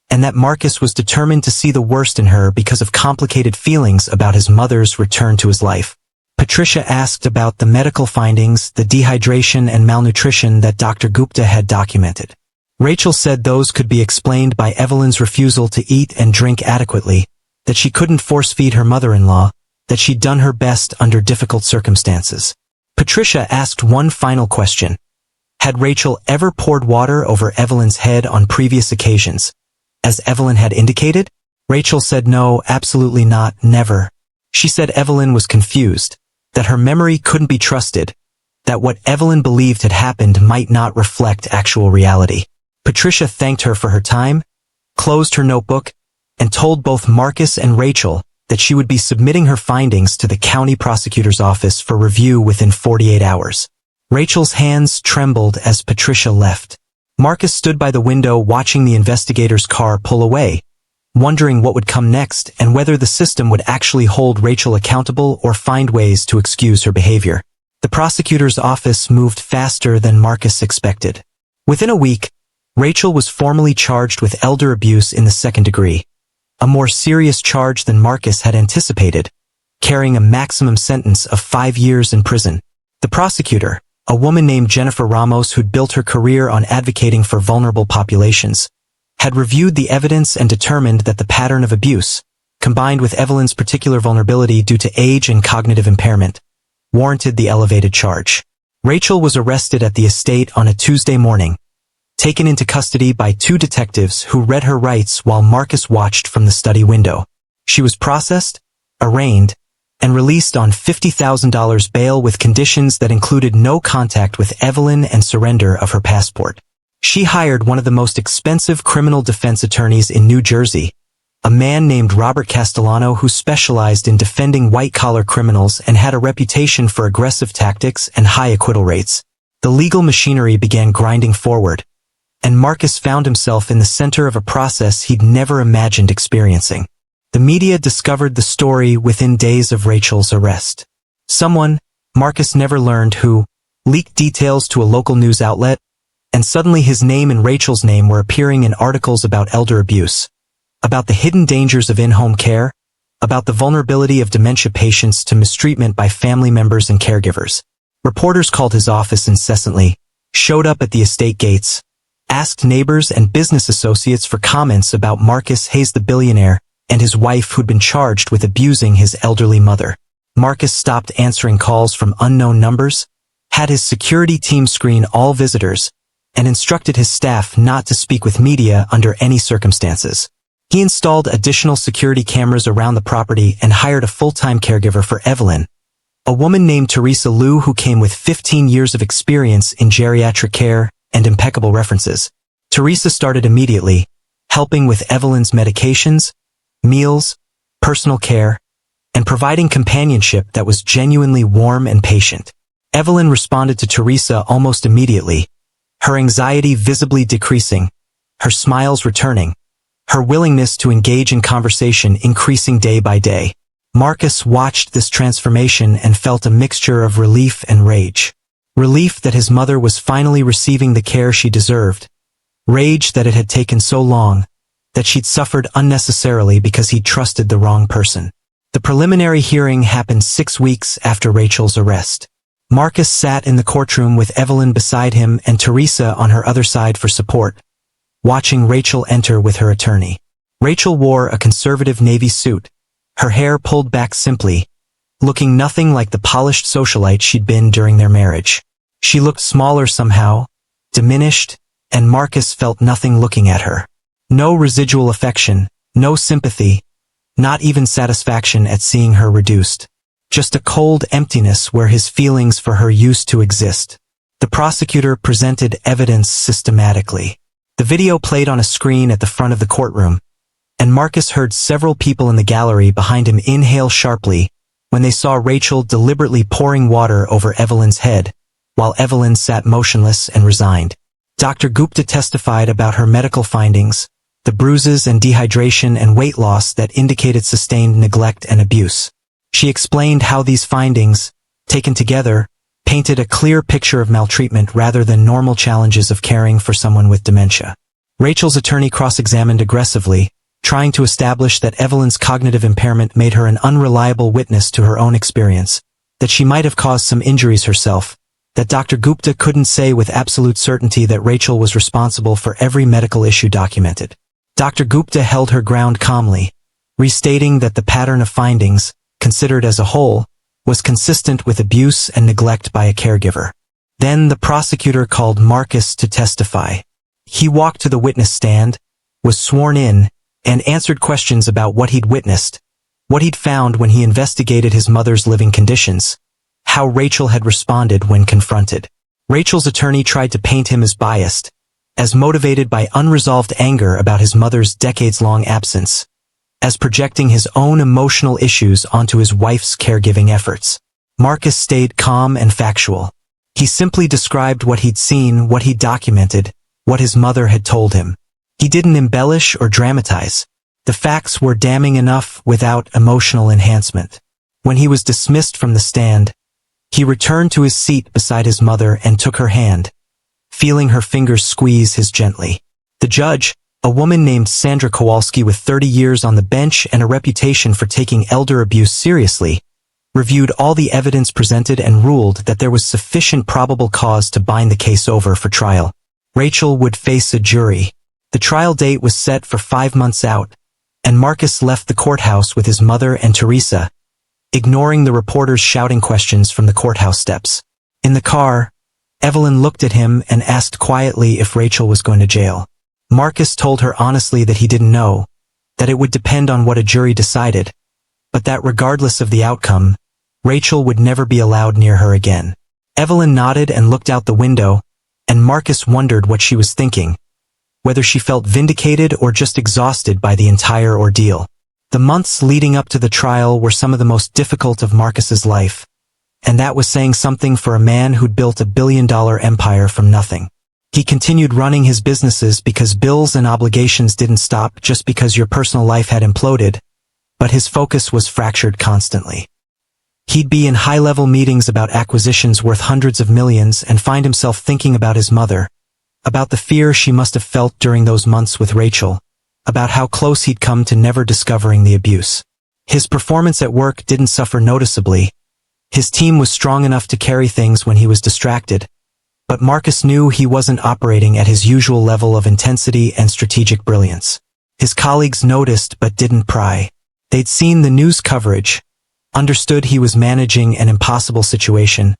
and that Marcus was determined to see the worst in her because of complicated feelings about his mother's return to his life. Patricia asked about the medical findings, the dehydration and malnutrition that Dr. Gupta had documented. Rachel said those could be explained by Evelyn's refusal to eat and drink adequately, that she couldn't force-feed her mother-in-law, that she'd done her best under difficult circumstances. Patricia asked one final question. Had Rachel ever poured water over Evelyn's head on previous occasions, as Evelyn had indicated? Rachel said no, absolutely not, never. She said Evelyn was confused, that her memory couldn't be trusted, that what Evelyn believed had happened might not reflect actual reality. Patricia thanked her for her time, closed her notebook, and told both Marcus and Rachel that she would be submitting her findings to the county prosecutor's office for review within 48 hours. Rachel's hands trembled as Patricia left. Marcus stood by the window watching the investigator's car pull away, wondering what would come next and whether the system would actually hold Rachel accountable or find ways to excuse her behavior. The prosecutor's office moved faster than Marcus expected. Within a week, Rachel was formally charged with elder abuse in the second degree, a more serious charge than Marcus had anticipated, carrying a maximum sentence of 5 years in prison. The prosecutor, a woman named Jennifer Ramos who'd built her career on advocating for vulnerable populations, had reviewed the evidence and determined that the pattern of abuse, combined with Evelyn's particular vulnerability due to age and cognitive impairment, warranted the elevated charge. Rachel was arrested at the estate on a Tuesday morning, taken into custody by 2 detectives who read her rights while Marcus watched from the study window. She was processed, arraigned, and released on $50,000 bail with conditions that included no contact with Evelyn and surrender of her passport. She hired one of the most expensive criminal defense attorneys in New Jersey, a man named Robert Castellano who specialized in defending white-collar criminals and had a reputation for aggressive tactics and high acquittal rates. The legal machinery began grinding forward, and Marcus found himself in the center of a process he'd never imagined experiencing. The media discovered the story within days of Rachel's arrest. Someone, Marcus never learned who, leaked details to a local news outlet, and suddenly his name and Rachel's name were appearing in articles about elder abuse, about the hidden dangers of in-home care, about the vulnerability of dementia patients to mistreatment by family members and caregivers. Reporters called his office incessantly, showed up at the estate gates, asked neighbors and business associates for comments about Marcus Hayes the billionaire and his wife who'd been charged with abusing his elderly mother. Marcus stopped answering calls from unknown numbers, had his security team screen all visitors, and instructed his staff not to speak with media under any circumstances. He installed additional security cameras around the property and hired a full-time caregiver for Evelyn, a woman named Teresa Liu who came with 15 years of experience in geriatric care and impeccable references. Teresa started immediately, helping with Evelyn's medications, meals, personal care, and providing companionship that was genuinely warm and patient. Evelyn responded to Teresa almost immediately, her anxiety visibly decreasing, her smiles returning, her willingness to engage in conversation increasing day by day. Marcus watched this transformation and felt a mixture of relief and rage. Relief that his mother was finally receiving the care she deserved. Rage that it had taken so long, that she'd suffered unnecessarily because he'd trusted the wrong person. The preliminary hearing happened 6 weeks after Rachel's arrest. Marcus sat in the courtroom with Evelyn beside him and Teresa on her other side for support, watching Rachel enter with her attorney. Rachel wore a conservative navy suit, her hair pulled back simply, looking nothing like the polished socialite she'd been during their marriage. She looked smaller somehow, diminished, and Marcus felt nothing looking at her. No residual affection, no sympathy, not even satisfaction at seeing her reduced. Just a cold emptiness where his feelings for her used to exist. The prosecutor presented evidence systematically. The video played on a screen at the front of the courtroom, and Marcus heard several people in the gallery behind him inhale sharply when they saw Rachel deliberately pouring water over Evelyn's head, while Evelyn sat motionless and resigned. Dr. Gupta testified about her medical findings, the bruises and dehydration and weight loss that indicated sustained neglect and abuse. She explained how these findings, taken together, painted a clear picture of maltreatment rather than normal challenges of caring for someone with dementia. Rachel's attorney cross-examined aggressively, trying to establish that Evelyn's cognitive impairment made her an unreliable witness to her own experience, that she might have caused some injuries herself, that Dr. Gupta couldn't say with absolute certainty that Rachel was responsible for every medical issue documented. Dr. Gupta held her ground calmly, restating that the pattern of findings, considered as a whole, was consistent with abuse and neglect by a caregiver. Then the prosecutor called Marcus to testify. He walked to the witness stand, was sworn in, and answered questions about what he'd witnessed, what he'd found when he investigated his mother's living conditions, how Rachel had responded when confronted. Rachel's attorney tried to paint him as biased, as motivated by unresolved anger about his mother's decades-long absence, as projecting his own emotional issues onto his wife's caregiving efforts. Marcus stayed calm and factual. He simply described what he'd seen, what he'd documented, what his mother had told him. He didn't embellish or dramatize. The facts were damning enough without emotional enhancement. When he was dismissed from the stand, he returned to his seat beside his mother and took her hand, feeling her fingers squeeze his gently. The judge, a woman named Sandra Kowalski with 30 years on the bench and a reputation for taking elder abuse seriously, reviewed all the evidence presented and ruled that there was sufficient probable cause to bind the case over for trial. Rachel would face a jury. The trial date was set for 5 months out, and Marcus left the courthouse with his mother and Teresa, ignoring the reporters shouting questions from the courthouse steps. In the car, Evelyn looked at him and asked quietly if Rachel was going to jail. Marcus told her honestly that he didn't know, that it would depend on what a jury decided, but that regardless of the outcome, Rachel would never be allowed near her again. Evelyn nodded and looked out the window, and Marcus wondered what she was thinking, whether she felt vindicated or just exhausted by the entire ordeal. The months leading up to the trial were some of the most difficult of Marcus's life, and that was saying something for a man who'd built a billion-dollar empire from nothing. He continued running his businesses because bills and obligations didn't stop just because your personal life had imploded, but his focus was fractured constantly. He'd be in high-level meetings about acquisitions worth hundreds of millions and find himself thinking about his mother, about the fear she must have felt during those months with Rachel, about how close he'd come to never discovering the abuse. His performance at work didn't suffer noticeably. His team was strong enough to carry things when he was distracted, but Marcus knew he wasn't operating at his usual level of intensity and strategic brilliance. His colleagues noticed but didn't pry. They'd seen the news coverage, understood he was managing an impossible situation,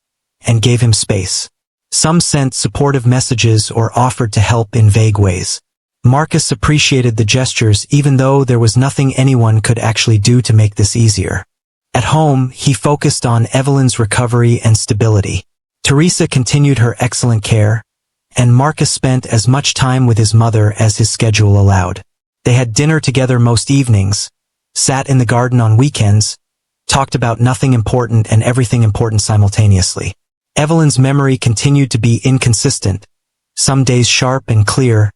and gave him space. Some sent supportive messages or offered to help in vague ways. Marcus appreciated the gestures even though there was nothing anyone could actually do to make this easier. At home, he focused on Evelyn's recovery and stability. Teresa continued her excellent care, and Marcus spent as much time with his mother as his schedule allowed. They had dinner together most evenings, sat in the garden on weekends, talked about nothing important and everything important simultaneously. Evelyn's memory continued to be inconsistent, some days sharp and clear,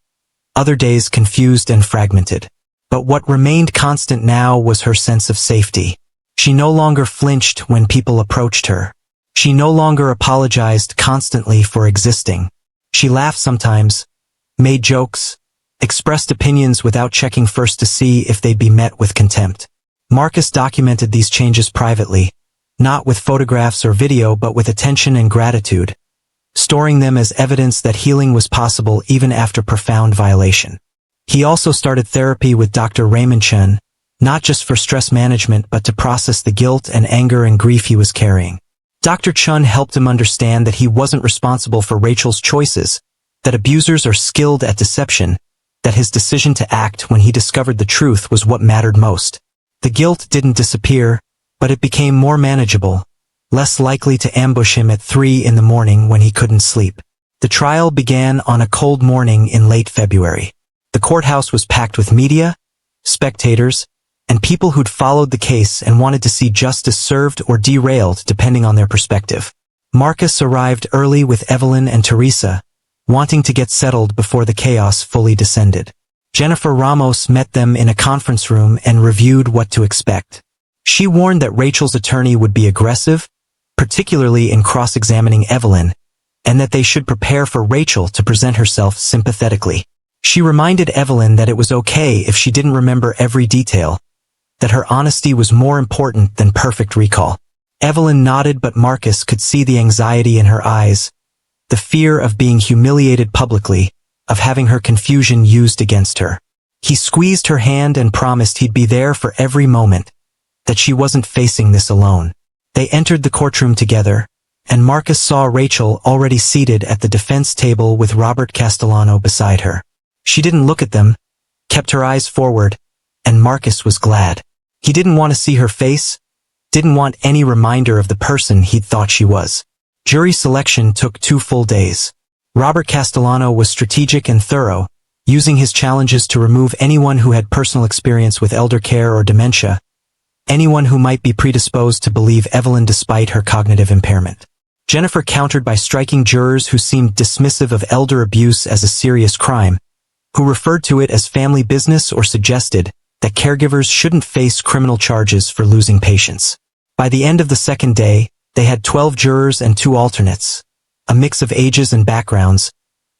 other days confused and fragmented. But what remained constant now was her sense of safety. She no longer flinched when people approached her. She no longer apologized constantly for existing. She laughed sometimes, made jokes, expressed opinions without checking first to see if they'd be met with contempt. Marcus documented these changes privately, not with photographs or video but with attention and gratitude, storing them as evidence that healing was possible even after profound violation. He also started therapy with Dr. Raymond Chen, not just for stress management but to process the guilt and anger and grief he was carrying. Dr. Chen helped him understand that he wasn't responsible for Rachel's choices, that abusers are skilled at deception, that his decision to act when he discovered the truth was what mattered most. The guilt didn't disappear, but it became more manageable, less likely to ambush him at 3 in the morning when he couldn't sleep. The trial began on a cold morning in late February. The courthouse was packed with media, spectators, and people who'd followed the case and wanted to see justice served or derailed depending on their perspective. Marcus arrived early with Evelyn and Teresa, wanting to get settled before the chaos fully descended. Jennifer Ramos met them in a conference room and reviewed what to expect. She warned that Rachel's attorney would be aggressive, particularly in cross-examining Evelyn, and that they should prepare for Rachel to present herself sympathetically. She reminded Evelyn that it was okay if she didn't remember every detail, that her honesty was more important than perfect recall. Evelyn nodded, but Marcus could see the anxiety in her eyes, the fear of being humiliated publicly, of having her confusion used against her. He squeezed her hand and promised he'd be there for every moment, that she wasn't facing this alone. They entered the courtroom together, and Marcus saw Rachel already seated at the defense table with Robert Castellano beside her. She didn't look at them, kept her eyes forward, and Marcus was glad. He didn't want to see her face, didn't want any reminder of the person he'd thought she was. Jury selection took 2 full days. Robert Castellano was strategic and thorough, using his challenges to remove anyone who had personal experience with elder care or dementia, anyone who might be predisposed to believe Evelyn despite her cognitive impairment. Jennifer countered by striking jurors who seemed dismissive of elder abuse as a serious crime, who referred to it as family business or suggested that caregivers shouldn't face criminal charges for losing patients. By the end of the second day, they had 12 jurors and 2 alternates, a mix of ages and backgrounds,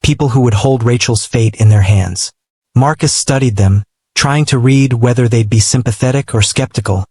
people who would hold Rachel's fate in their hands. Marcus studied them, trying to read whether they'd be sympathetic or skeptical,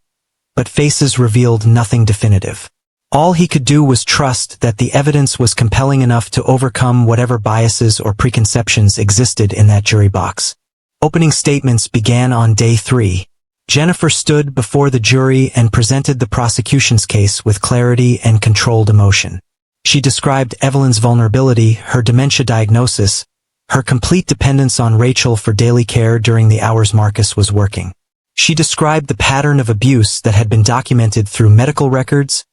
but faces revealed nothing definitive. All he could do was trust that the evidence was compelling enough to overcome whatever biases or preconceptions existed in that jury box. Opening statements began on day 3. Jennifer stood before the jury and presented the prosecution's case with clarity and controlled emotion. She described Evelyn's vulnerability, her dementia diagnosis, her complete dependence on Rachel for daily care during the hours Marcus was working. She described the pattern of abuse that had been documented through medical records,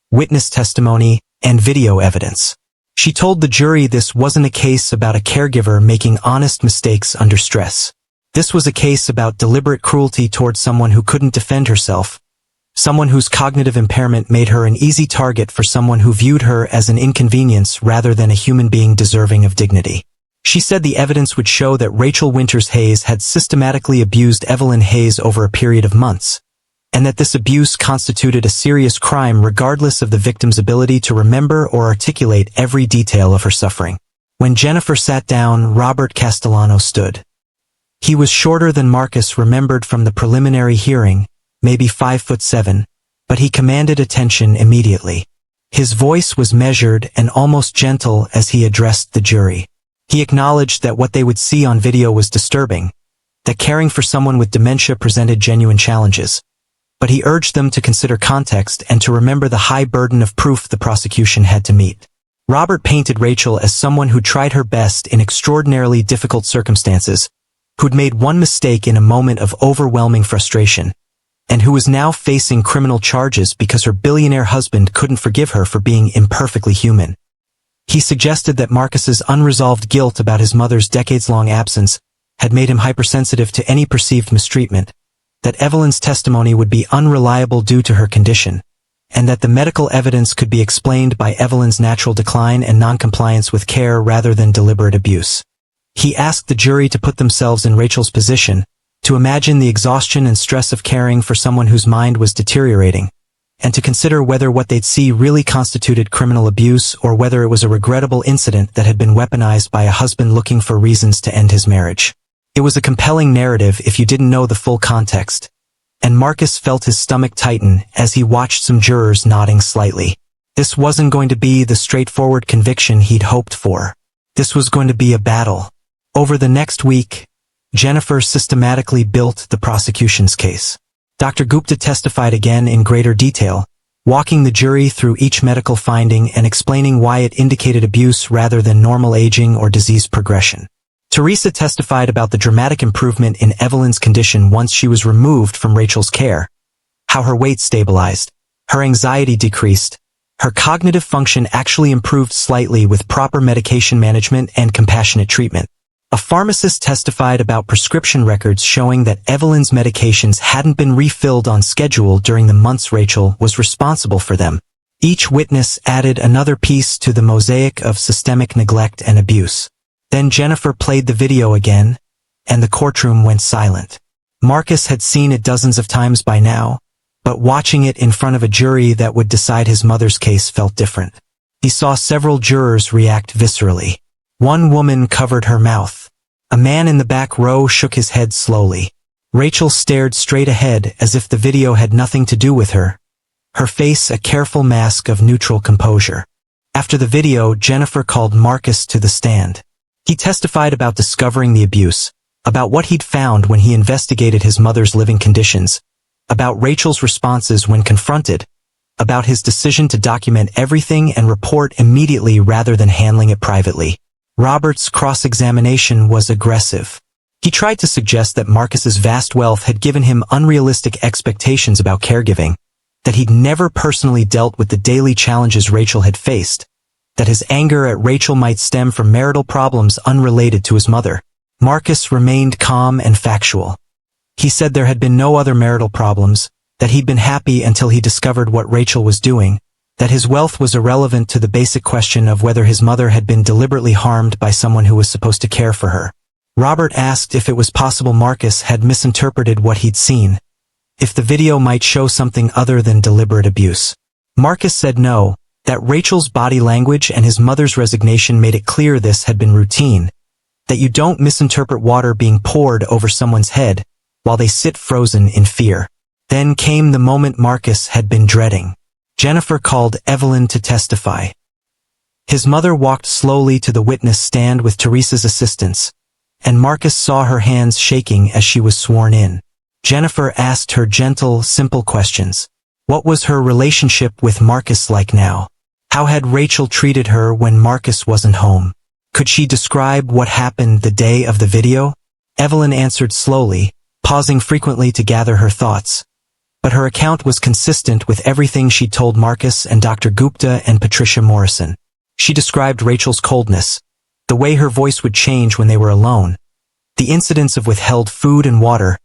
witness testimony, and video evidence. She told the jury this wasn't a case about a caregiver making honest mistakes under stress. This was a case about deliberate cruelty towards someone who couldn't defend herself, someone whose cognitive impairment made her an easy target for someone who viewed her as an inconvenience rather than a human being deserving of dignity. She said the evidence would show that Rachel Winters Hayes had systematically abused Evelyn Hayes over a period of months, and that this abuse constituted a serious crime regardless of the victim's ability to remember or articulate every detail of her suffering. When Jennifer sat down, Robert Castellano stood. He was shorter than Marcus remembered from the preliminary hearing, maybe 5'7", but he commanded attention immediately. His voice was measured and almost gentle as he addressed the jury. He acknowledged that what they would see on video was disturbing, that caring for someone with dementia presented genuine challenges. But he urged them to consider context and to remember the high burden of proof the prosecution had to meet. Robert painted Rachel as someone who tried her best in extraordinarily difficult circumstances, who'd made one mistake in a moment of overwhelming frustration, and who was now facing criminal charges because her billionaire husband couldn't forgive her for being imperfectly human. He suggested that Marcus's unresolved guilt about his mother's decades-long absence had made him hypersensitive to any perceived mistreatment, that Evelyn's testimony would be unreliable due to her condition, and that the medical evidence could be explained by Evelyn's natural decline and noncompliance with care rather than deliberate abuse. He asked the jury to put themselves in Rachel's position, to imagine the exhaustion and stress of caring for someone whose mind was deteriorating, and to consider whether what they'd see really constituted criminal abuse or whether it was a regrettable incident that had been weaponized by a husband looking for reasons to end his marriage. It was a compelling narrative if you didn't know the full context, and Marcus felt his stomach tighten as he watched some jurors nodding slightly. This wasn't going to be the straightforward conviction he'd hoped for. This was going to be a battle. Over the next week, Jennifer systematically built the prosecution's case. Dr. Gupta testified again in greater detail, walking the jury through each medical finding and explaining why it indicated abuse rather than normal aging or disease progression. Teresa testified about the dramatic improvement in Evelyn's condition once she was removed from Rachel's care, how her weight stabilized, her anxiety decreased, her cognitive function actually improved slightly with proper medication management and compassionate treatment. A pharmacist testified about prescription records showing that Evelyn's medications hadn't been refilled on schedule during the months Rachel was responsible for them. Each witness added another piece to the mosaic of systemic neglect and abuse. Then Jennifer played the video again, and the courtroom went silent. Marcus had seen it dozens of times by now, but watching it in front of a jury that would decide his mother's case felt different. He saw several jurors react viscerally. One woman covered her mouth. A man in the back row shook his head slowly. Rachel stared straight ahead as if the video had nothing to do with her, her face a careful mask of neutral composure. After the video, Jennifer called Marcus to the stand. He testified about discovering the abuse, about what he'd found when he investigated his mother's living conditions, about Rachel's responses when confronted, about his decision to document everything and report immediately rather than handling it privately. Robert's cross-examination was aggressive. He tried to suggest that Marcus's vast wealth had given him unrealistic expectations about caregiving, that he'd never personally dealt with the daily challenges Rachel had faced, that his anger at Rachel might stem from marital problems unrelated to his mother. Marcus remained calm and factual. He said there had been no other marital problems, that he'd been happy until he discovered what Rachel was doing, that his wealth was irrelevant to the basic question of whether his mother had been deliberately harmed by someone who was supposed to care for her. Robert asked if it was possible Marcus had misinterpreted what he'd seen, if the video might show something other than deliberate abuse. Marcus said no, that Rachel's body language and his mother's resignation made it clear this had been routine, that you don't misinterpret water being poured over someone's head while they sit frozen in fear. Then came the moment Marcus had been dreading. Jennifer called Evelyn to testify. His mother walked slowly to the witness stand with Teresa's assistance, and Marcus saw her hands shaking as she was sworn in. Jennifer asked her gentle, simple questions. What was her relationship with Marcus like now? How had Rachel treated her when Marcus wasn't home? Could she describe what happened the day of the video? Evelyn answered slowly, pausing frequently to gather her thoughts. But her account was consistent with everything she'd told Marcus and Dr. Gupta and Patricia Morrison. She described Rachel's coldness, the way her voice would change when they were alone, the incidents of withheld food and water,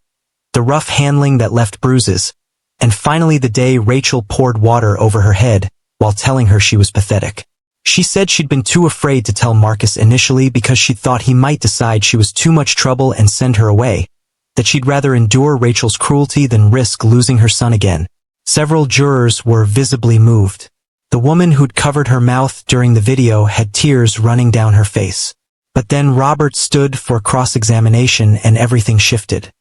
the rough handling that left bruises, and finally the day Rachel poured water over her head while telling her she was pathetic. She said she'd been too afraid to tell Marcus initially because she thought he might decide she was too much trouble and send her away, that she'd rather endure Rachel's cruelty than risk losing her son again. Several jurors were visibly moved. The woman who'd covered her mouth during the video had tears running down her face. But then Robert stood for cross-examination and everything shifted.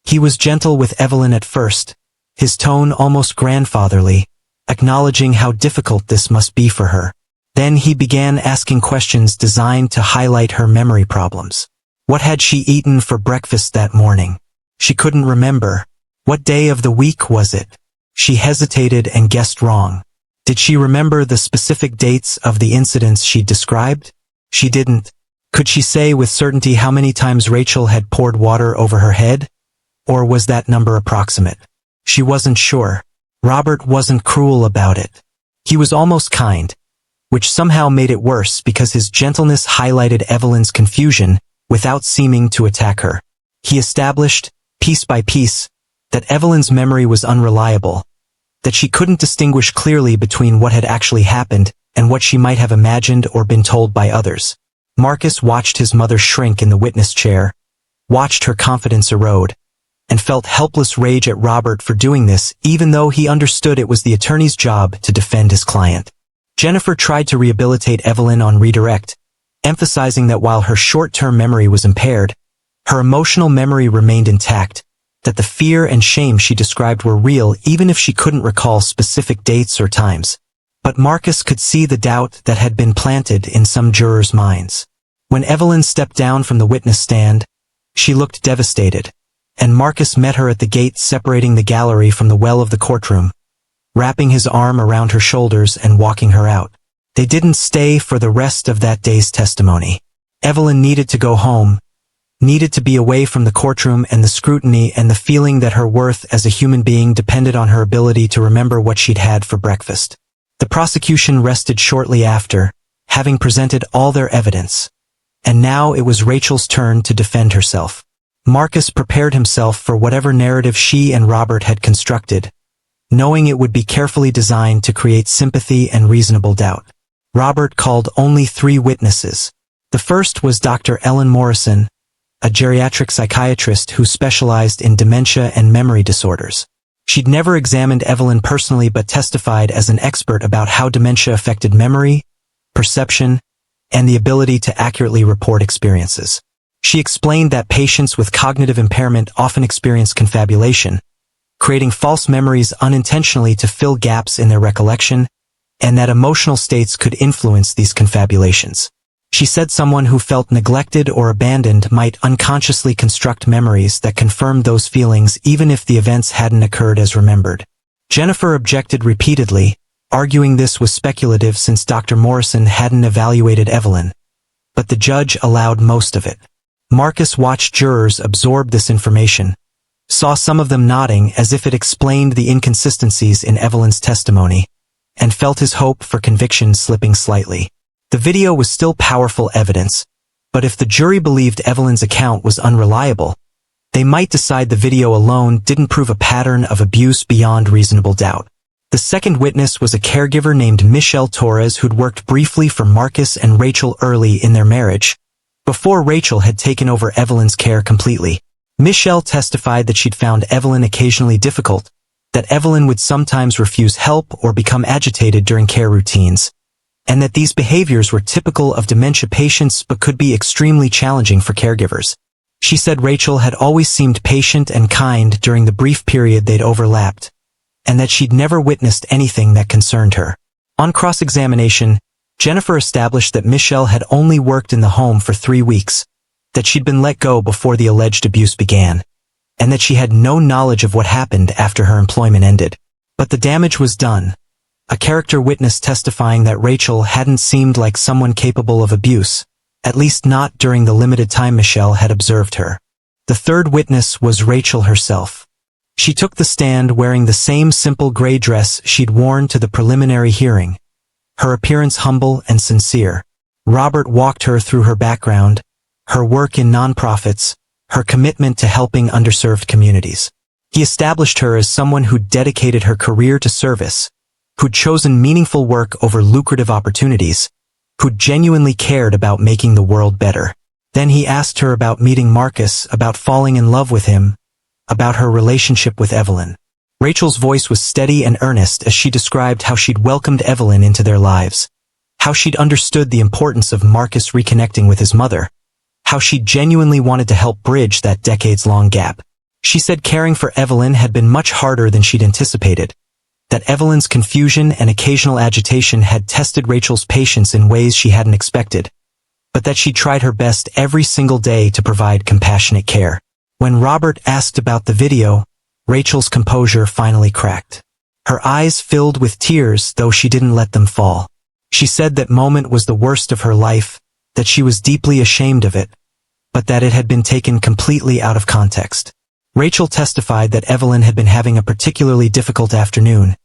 He was gentle with Evelyn at first, his tone almost grandfatherly, acknowledging how difficult this must be for her. Then he began asking questions designed to highlight her memory problems. What had she eaten for breakfast that morning? She couldn't remember. What day of the week was it? She hesitated and guessed wrong. Did she remember the specific dates of the incidents she described? She didn't. Could she say with certainty how many times Rachel had poured water over her head? Or was that number approximate? She wasn't sure. Robert wasn't cruel about it. He was almost kind, which somehow made it worse because his gentleness highlighted Evelyn's confusion without seeming to attack her. He established, piece by piece, that Evelyn's memory was unreliable, that she couldn't distinguish clearly between what had actually happened and what she might have imagined or been told by others. Marcus watched his mother shrink in the witness chair, watched her confidence erode, and felt helpless rage at Robert for doing this even though he understood it was the attorney's job to defend his client. Jennifer tried to rehabilitate Evelyn on redirect, emphasizing that while her short-term memory was impaired, her emotional memory remained intact, that the fear and shame she described were real even if she couldn't recall specific dates or times. But Marcus could see the doubt that had been planted in some jurors' minds. When Evelyn stepped down from the witness stand, she looked devastated, and Marcus met her at the gate separating the gallery from the well of the courtroom, wrapping his arm around her shoulders and walking her out. They didn't stay for the rest of that day's testimony. Evelyn needed to go home, needed to be away from the courtroom and the scrutiny and the feeling that her worth as a human being depended on her ability to remember what she'd had for breakfast. The prosecution rested shortly after, having presented all their evidence, and now it was Rachel's turn to defend herself. Marcus prepared himself for whatever narrative she and Robert had constructed, knowing it would be carefully designed to create sympathy and reasonable doubt. Robert called only 3 witnesses. The first was Dr. Ellen Morrison, a geriatric psychiatrist who specialized in dementia and memory disorders. She'd never examined Evelyn personally but testified as an expert about how dementia affected memory, perception, and the ability to accurately report experiences. She explained that patients with cognitive impairment often experience confabulation, creating false memories unintentionally to fill gaps in their recollection, and that emotional states could influence these confabulations. She said someone who felt neglected or abandoned might unconsciously construct memories that confirmed those feelings even if the events hadn't occurred as remembered. Jennifer objected repeatedly, arguing this was speculative since Dr. Morrison hadn't evaluated Evelyn, but the judge allowed most of it. Marcus watched jurors absorb this information, saw some of them nodding as if it explained the inconsistencies in Evelyn's testimony, and felt his hope for conviction slipping slightly. The video was still powerful evidence, but if the jury believed Evelyn's account was unreliable, they might decide the video alone didn't prove a pattern of abuse beyond reasonable doubt. The second witness was a caregiver named Michelle Torres who'd worked briefly for Marcus and Rachel early in their marriage, before Rachel had taken over Evelyn's care completely. Michelle testified that she'd found Evelyn occasionally difficult, that Evelyn would sometimes refuse help or become agitated during care routines, and that these behaviors were typical of dementia patients but could be extremely challenging for caregivers. She said Rachel had always seemed patient and kind during the brief period they'd overlapped, and that she'd never witnessed anything that concerned her. On cross-examination, Jennifer established that Michelle had only worked in the home for 3 weeks, that she'd been let go before the alleged abuse began, and that she had no knowledge of what happened after her employment ended. But the damage was done. A character witness testifying that Rachel hadn't seemed like someone capable of abuse, at least not during the limited time Michelle had observed her. The third witness was Rachel herself. She took the stand wearing the same simple gray dress she'd worn to the preliminary hearing, her appearance humble and sincere. Robert walked her through her background, her work in nonprofits, her commitment to helping underserved communities. He established her as someone who'd dedicated her career to service, who'd chosen meaningful work over lucrative opportunities, who'd genuinely cared about making the world better. Then he asked her about meeting Marcus, about falling in love with him, about her relationship with Evelyn. Rachel's voice was steady and earnest as she described how she'd welcomed Evelyn into their lives, how she'd understood the importance of Marcus reconnecting with his mother, how she genuinely wanted to help bridge that decades-long gap. She said caring for Evelyn had been much harder than she'd anticipated, that Evelyn's confusion and occasional agitation had tested Rachel's patience in ways she hadn't expected, but that she tried her best every single day to provide compassionate care. When Robert asked about the video, Rachel's composure finally cracked. Her eyes filled with tears, though she didn't let them fall. She said that moment was the worst of her life, that she was deeply ashamed of it, but that it had been taken completely out of context. Rachel testified that Evelyn had been having a particularly difficult afternoon,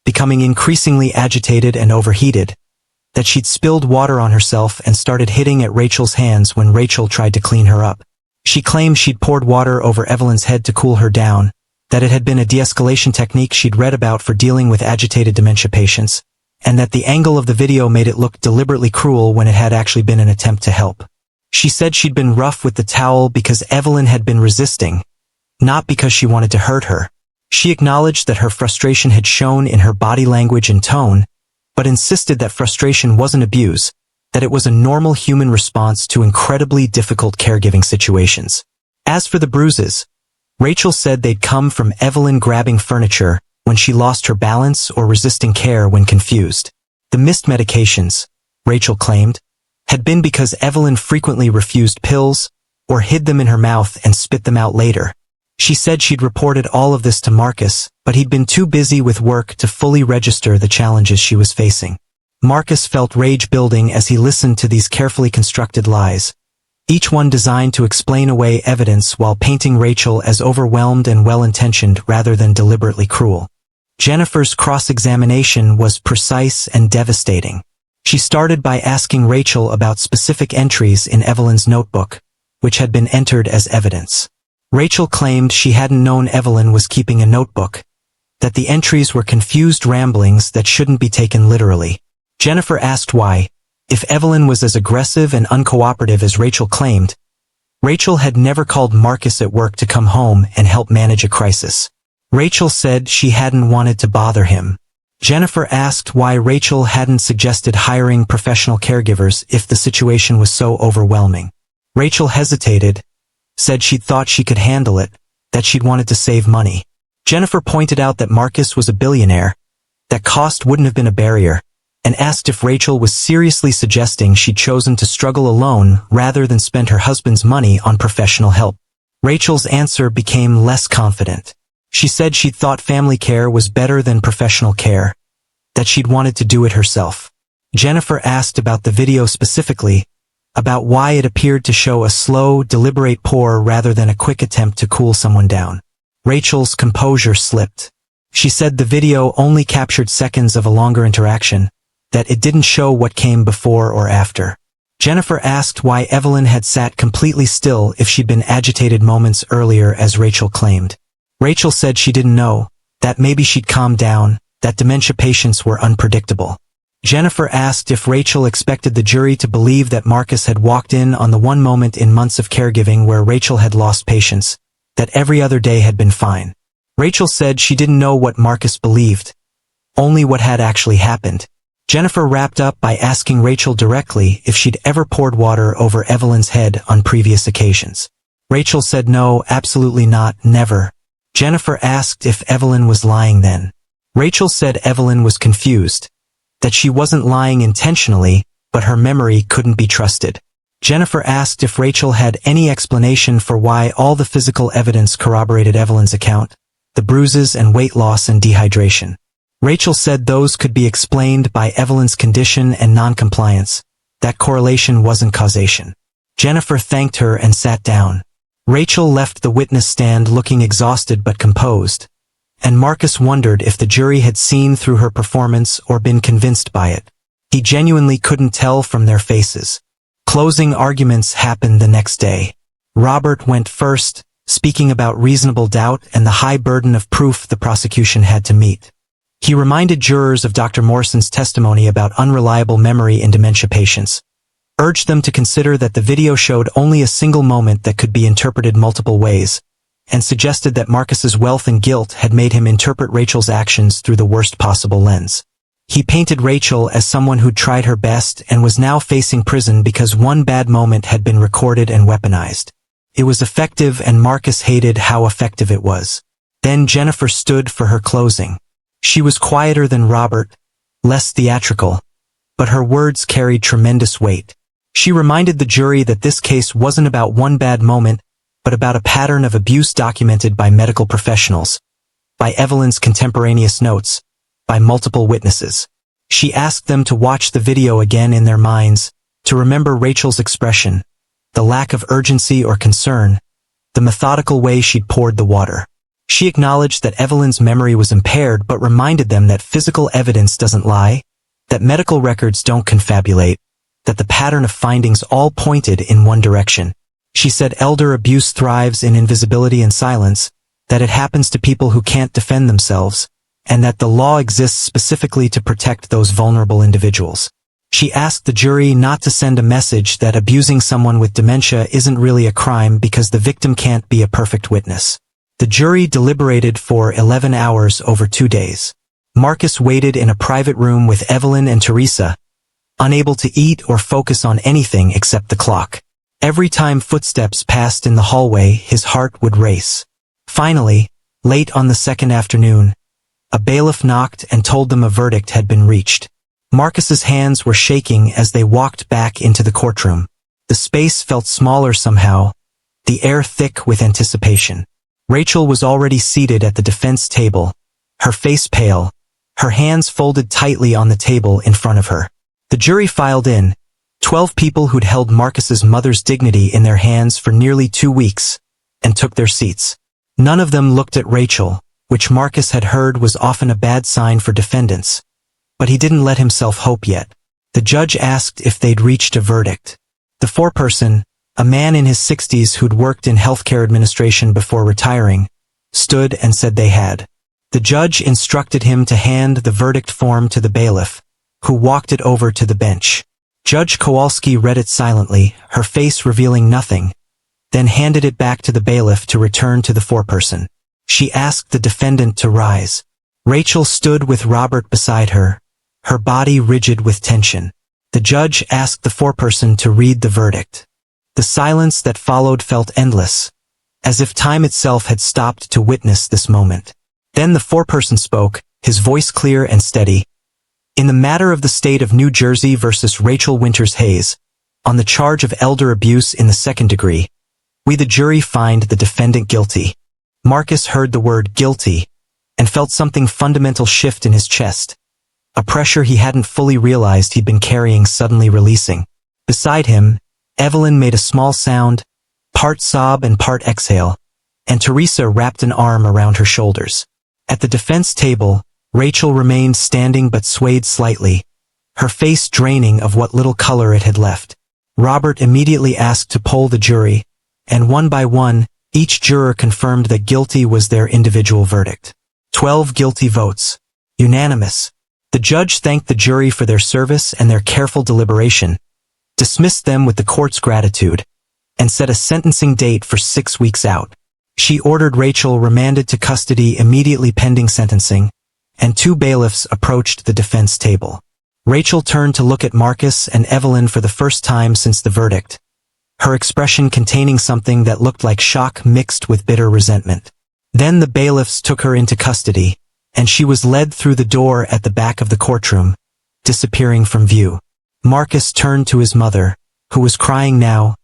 becoming increasingly agitated and overheated, that she'd spilled water on herself and started hitting at Rachel's hands when Rachel tried to clean her up. She claimed she'd poured water over Evelyn's head to cool her down, that it had been a de-escalation technique she'd read about for dealing with agitated dementia patients, and that the angle of the video made it look deliberately cruel when it had actually been an attempt to help. She said she'd been rough with the towel because Evelyn had been resisting, not because she wanted to hurt her. She acknowledged that her frustration had shown in her body language and tone, but insisted that frustration wasn't abuse, that it was a normal human response to incredibly difficult caregiving situations. As for the bruises, Rachel said they'd come from Evelyn grabbing furniture when she lost her balance or resisting care when confused. The missed medications, Rachel claimed, had been because Evelyn frequently refused pills or hid them in her mouth and spit them out later. She said she'd reported all of this to Marcus, but he'd been too busy with work to fully register the challenges she was facing. Marcus felt rage building as he listened to these carefully constructed lies, each one designed to explain away evidence while painting Rachel as overwhelmed and well-intentioned rather than deliberately cruel. Jennifer's cross-examination was precise and devastating. She started by asking Rachel about specific entries in Evelyn's notebook, which had been entered as evidence. Rachel claimed she hadn't known Evelyn was keeping a notebook, that the entries were confused ramblings that shouldn't be taken literally. Jennifer asked why, if Evelyn was as aggressive and uncooperative as Rachel claimed, Rachel had never called Marcus at work to come home and help manage a crisis. Rachel said she hadn't wanted to bother him. Jennifer asked why Rachel hadn't suggested hiring professional caregivers if the situation was so overwhelming. Rachel hesitated, said she'd thought she could handle it, that she'd wanted to save money. Jennifer pointed out that Marcus was a billionaire, that cost wouldn't have been a barrier, and asked if Rachel was seriously suggesting she'd chosen to struggle alone rather than spend her husband's money on professional help. Rachel's answer became less confident. She said she'd thought family care was better than professional care, that she'd wanted to do it herself. Jennifer asked about the video specifically, about why it appeared to show a slow, deliberate pour rather than a quick attempt to cool someone down. Rachel's composure slipped. She said the video only captured seconds of a longer interaction, that it didn't show what came before or after. Jennifer asked why Evelyn had sat completely still if she'd been agitated moments earlier as Rachel claimed. Rachel said she didn't know, that maybe she'd calmed down, that dementia patients were unpredictable. Jennifer asked if Rachel expected the jury to believe that Marcus had walked in on the one moment in months of caregiving where Rachel had lost patience, that every other day had been fine. Rachel said she didn't know what Marcus believed, only what had actually happened. Jennifer wrapped up by asking Rachel directly if she'd ever poured water over Evelyn's head on previous occasions. Rachel said no, absolutely not, never. Jennifer asked if Evelyn was lying then. Rachel said Evelyn was confused, that she wasn't lying intentionally, but her memory couldn't be trusted. Jennifer asked if Rachel had any explanation for why all the physical evidence corroborated Evelyn's account, the bruises and weight loss and dehydration. Rachel said those could be explained by Evelyn's condition and non-compliance. That correlation wasn't causation. Jennifer thanked her and sat down. Rachel left the witness stand looking exhausted but composed, and Marcus wondered if the jury had seen through her performance or been convinced by it. He genuinely couldn't tell from their faces. Closing arguments happened the next day. Robert went first, speaking about reasonable doubt and the high burden of proof the prosecution had to meet. He reminded jurors of Dr. Morrison's testimony about unreliable memory in dementia patients, urged them to consider that the video showed only a single moment that could be interpreted multiple ways, and suggested that Marcus's wealth and guilt had made him interpret Rachel's actions through the worst possible lens. He painted Rachel as someone who'd tried her best and was now facing prison because one bad moment had been recorded and weaponized. It was effective and Marcus hated how effective it was. Then Jennifer stood for her closing. She was quieter than Robert, less theatrical, but her words carried tremendous weight. She reminded the jury that this case wasn't about one bad moment, but about a pattern of abuse documented by medical professionals, by Evelyn's contemporaneous notes, by multiple witnesses. She asked them to watch the video again in their minds, to remember Rachel's expression, the lack of urgency or concern, the methodical way she'd poured the water. She acknowledged that Evelyn's memory was impaired but reminded them that physical evidence doesn't lie, that medical records don't confabulate, that the pattern of findings all pointed in one direction. She said elder abuse thrives in invisibility and silence, that it happens to people who can't defend themselves, and that the law exists specifically to protect those vulnerable individuals. She asked the jury not to send a message that abusing someone with dementia isn't really a crime because the victim can't be a perfect witness. The jury deliberated for 11 hours over 2 days. Marcus waited in a private room with Evelyn and Teresa, unable to eat or focus on anything except the clock. Every time footsteps passed in the hallway, his heart would race. Finally, late on the second afternoon, a bailiff knocked and told them a verdict had been reached. Marcus's hands were shaking as they walked back into the courtroom. The space felt smaller somehow, the air thick with anticipation. Rachel was already seated at the defense table, her face pale, her hands folded tightly on the table in front of her. The jury filed in, 12 people who'd held Marcus's mother's dignity in their hands for nearly 2 weeks, and took their seats. None of them looked at Rachel, which Marcus had heard was often a bad sign for defendants. But he didn't let himself hope yet. The judge asked if they'd reached a verdict. The foreperson, a man in his 60s who'd worked in healthcare administration before retiring, stood and said they had. The judge instructed him to hand the verdict form to the bailiff, who walked it over to the bench. Judge Kowalski read it silently, her face revealing nothing, then handed it back to the bailiff to return to the foreperson. She asked the defendant to rise. Rachel stood with Robert beside her, her body rigid with tension. The judge asked the foreperson to read the verdict. The silence that followed felt endless, as if time itself had stopped to witness this moment. Then the foreperson spoke, his voice clear and steady. In the matter of the state of New Jersey versus Rachel Winters Hayes, on the charge of elder abuse in the second degree, we the jury find the defendant guilty. Marcus heard the word guilty and felt something fundamental shift in his chest, a pressure he hadn't fully realized he'd been carrying suddenly releasing. Beside him, Evelyn made a small sound, part sob and part exhale, and Teresa wrapped an arm around her shoulders. At the defense table, Rachel remained standing but swayed slightly, her face draining of what little color it had left. Robert immediately asked to poll the jury, and one by one, each juror confirmed that guilty was their individual verdict. 12 guilty votes. Unanimous. The judge thanked the jury for their service and their careful deliberation, dismissed them with the court's gratitude, and set a sentencing date for 6 weeks out. She ordered Rachel remanded to custody immediately pending sentencing, and 2 bailiffs approached the defense table. Rachel turned to look at Marcus and Evelyn for the first time since the verdict, her expression containing something that looked like shock mixed with bitter resentment. Then the bailiffs took her into custody, and she was led through the door at the back of the courtroom, disappearing from view. Marcus turned to his mother, who was crying now,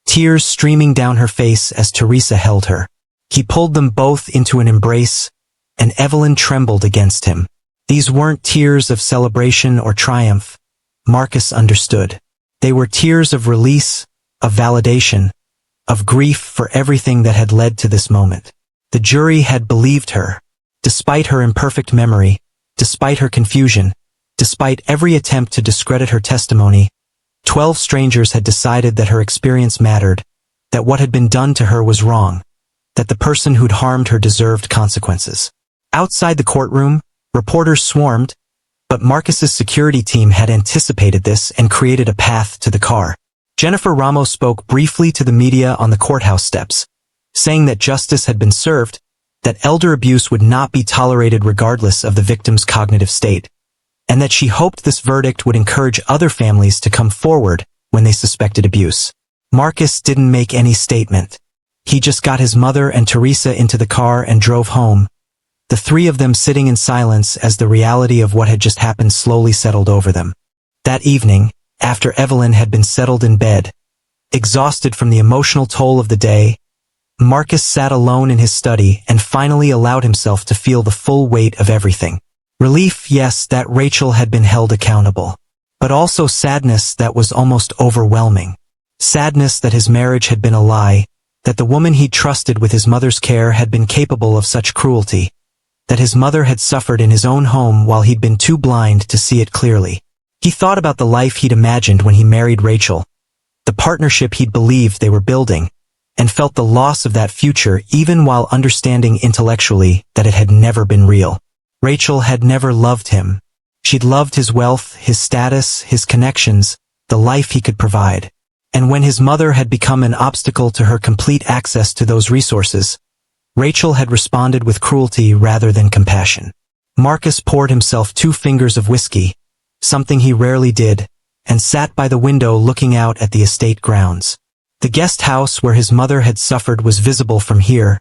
tears streaming down her face as Teresa held her. He pulled them both into an embrace, and Evelyn trembled against him. These weren't tears of celebration or triumph, Marcus understood. They were tears of release, of validation, of grief for everything that had led to this moment. The jury had believed her. Despite her imperfect memory, despite her confusion, despite every attempt to discredit her testimony, 12 strangers had decided that her experience mattered, that what had been done to her was wrong, that the person who'd harmed her deserved consequences. Outside the courtroom, reporters swarmed, but Marcus's security team had anticipated this and created a path to the car. Jennifer Ramos spoke briefly to the media on the courthouse steps, saying that justice had been served, that elder abuse would not be tolerated regardless of the victim's cognitive state, and that she hoped this verdict would encourage other families to come forward when they suspected abuse. Marcus didn't make any statement. He just got his mother and Teresa into the car and drove home, the three of them sitting in silence as the reality of what had just happened slowly settled over them. That evening, after Evelyn had been settled in bed, exhausted from the emotional toll of the day, Marcus sat alone in his study and finally allowed himself to feel the full weight of everything. Relief, yes, that Rachel had been held accountable, but also sadness that was almost overwhelming. Sadness that his marriage had been a lie, that the woman he trusted with his mother's care had been capable of such cruelty, that his mother had suffered in his own home while he'd been too blind to see it clearly. He thought about the life he'd imagined when he married Rachel, the partnership he'd believed they were building, and felt the loss of that future even while understanding intellectually that it had never been real. Rachel had never loved him. She'd loved his wealth, his status, his connections, the life he could provide. And when his mother had become an obstacle to her complete access to those resources, Rachel had responded with cruelty rather than compassion. Marcus poured himself 2 fingers of whiskey, something he rarely did, and sat by the window looking out at the estate grounds. The guest house where his mother had suffered was visible from here,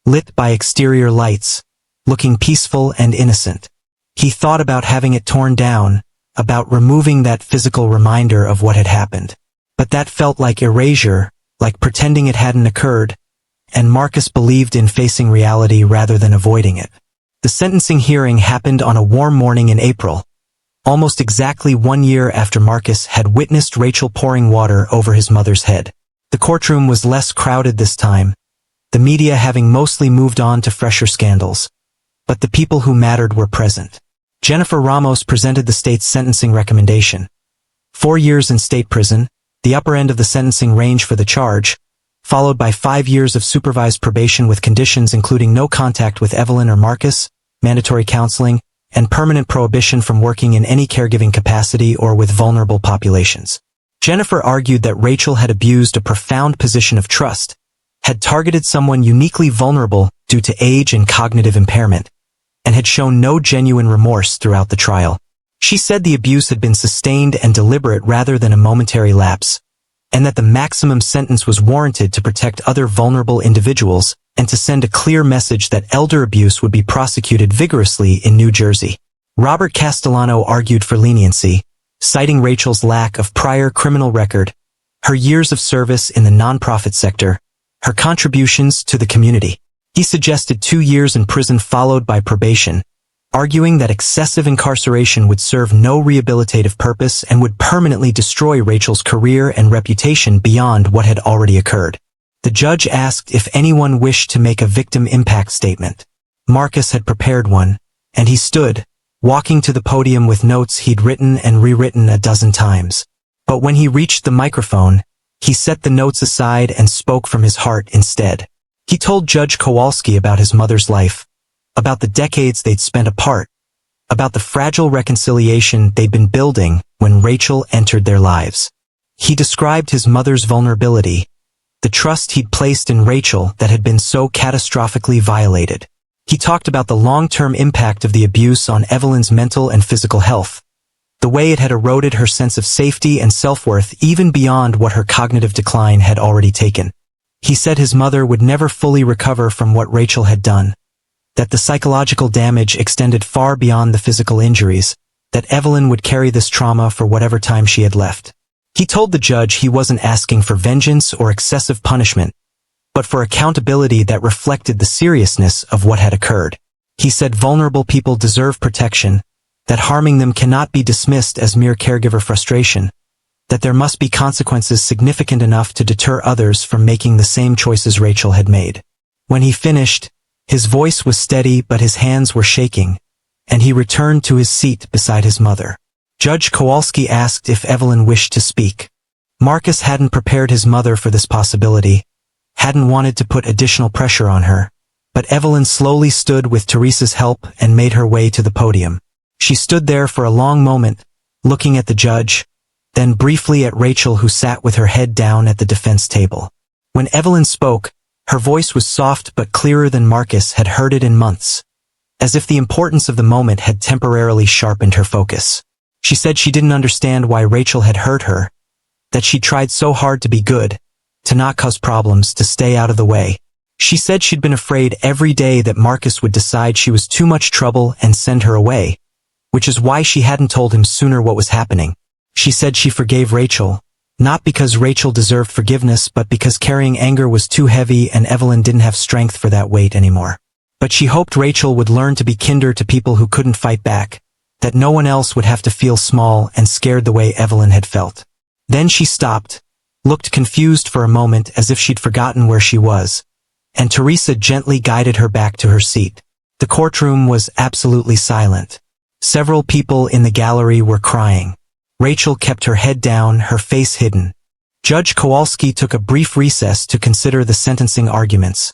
lit by exterior lights, looking peaceful and innocent. He thought about having it torn down, about removing that physical reminder of what had happened. But that felt like erasure, like pretending it hadn't occurred, and Marcus believed in facing reality rather than avoiding it. The sentencing hearing happened on a warm morning in April, almost exactly 1 year after Marcus had witnessed Rachel pouring water over his mother's head. The courtroom was less crowded this time, the media having mostly moved on to fresher scandals. But the people who mattered were present. Jennifer Ramos presented the state's sentencing recommendation. 4 years in state prison, the upper end of the sentencing range for the charge, followed by 5 years of supervised probation with conditions including no contact with Evelyn or Marcus, mandatory counseling, and permanent prohibition from working in any caregiving capacity or with vulnerable populations. Jennifer argued that Rachel had abused a profound position of trust, had targeted someone uniquely vulnerable due to age and cognitive impairment, and had shown no genuine remorse throughout the trial. She said the abuse had been sustained and deliberate rather than a momentary lapse, and that the maximum sentence was warranted to protect other vulnerable individuals and to send a clear message that elder abuse would be prosecuted vigorously in New Jersey. Robert Castellano argued for leniency, citing Rachel's lack of prior criminal record, her years of service in the nonprofit sector, her contributions to the community. He suggested 2 years in prison followed by probation, arguing that excessive incarceration would serve no rehabilitative purpose and would permanently destroy Rachel's career and reputation beyond what had already occurred. The judge asked if anyone wished to make a victim impact statement. Marcus had prepared one, and he stood, walking to the podium with notes he'd written and rewritten a dozen times. But when he reached the microphone, he set the notes aside and spoke from his heart instead. He told Judge Kowalski about his mother's life, about the decades they'd spent apart, about the fragile reconciliation they'd been building when Rachel entered their lives. He described his mother's vulnerability, the trust he'd placed in Rachel that had been so catastrophically violated. He talked about the long-term impact of the abuse on Evelyn's mental and physical health, the way it had eroded her sense of safety and self-worth even beyond what her cognitive decline had already taken. He said his mother would never fully recover from what Rachel had done, that the psychological damage extended far beyond the physical injuries, that Evelyn would carry this trauma for whatever time she had left. He told the judge he wasn't asking for vengeance or excessive punishment, but for accountability that reflected the seriousness of what had occurred. He said vulnerable people deserve protection, that harming them cannot be dismissed as mere caregiver frustration, that there must be consequences significant enough to deter others from making the same choices Rachel had made. When he finished, his voice was steady but his hands were shaking, and he returned to his seat beside his mother. Judge Kowalski asked if Evelyn wished to speak. Marcus hadn't prepared his mother for this possibility, hadn't wanted to put additional pressure on her, but Evelyn slowly stood with Teresa's help and made her way to the podium. She stood there for a long moment, looking at the judge, then briefly at Rachel, who sat with her head down at the defense table. When Evelyn spoke, her voice was soft but clearer than Marcus had heard it in months, as if the importance of the moment had temporarily sharpened her focus. She said she didn't understand why Rachel had hurt her, that she tried so hard to be good, to not cause problems, to stay out of the way. She said she'd been afraid every day that Marcus would decide she was too much trouble and send her away, which is why she hadn't told him sooner what was happening. She said she forgave Rachel, not because Rachel deserved forgiveness, but because carrying anger was too heavy and Evelyn didn't have strength for that weight anymore. But she hoped Rachel would learn to be kinder to people who couldn't fight back, that no one else would have to feel small and scared the way Evelyn had felt. Then she stopped, looked confused for a moment as if she'd forgotten where she was, and Teresa gently guided her back to her seat. The courtroom was absolutely silent. Several people in the gallery were crying. Rachel kept her head down, her face hidden. Judge Kowalski took a brief recess to consider the sentencing arguments,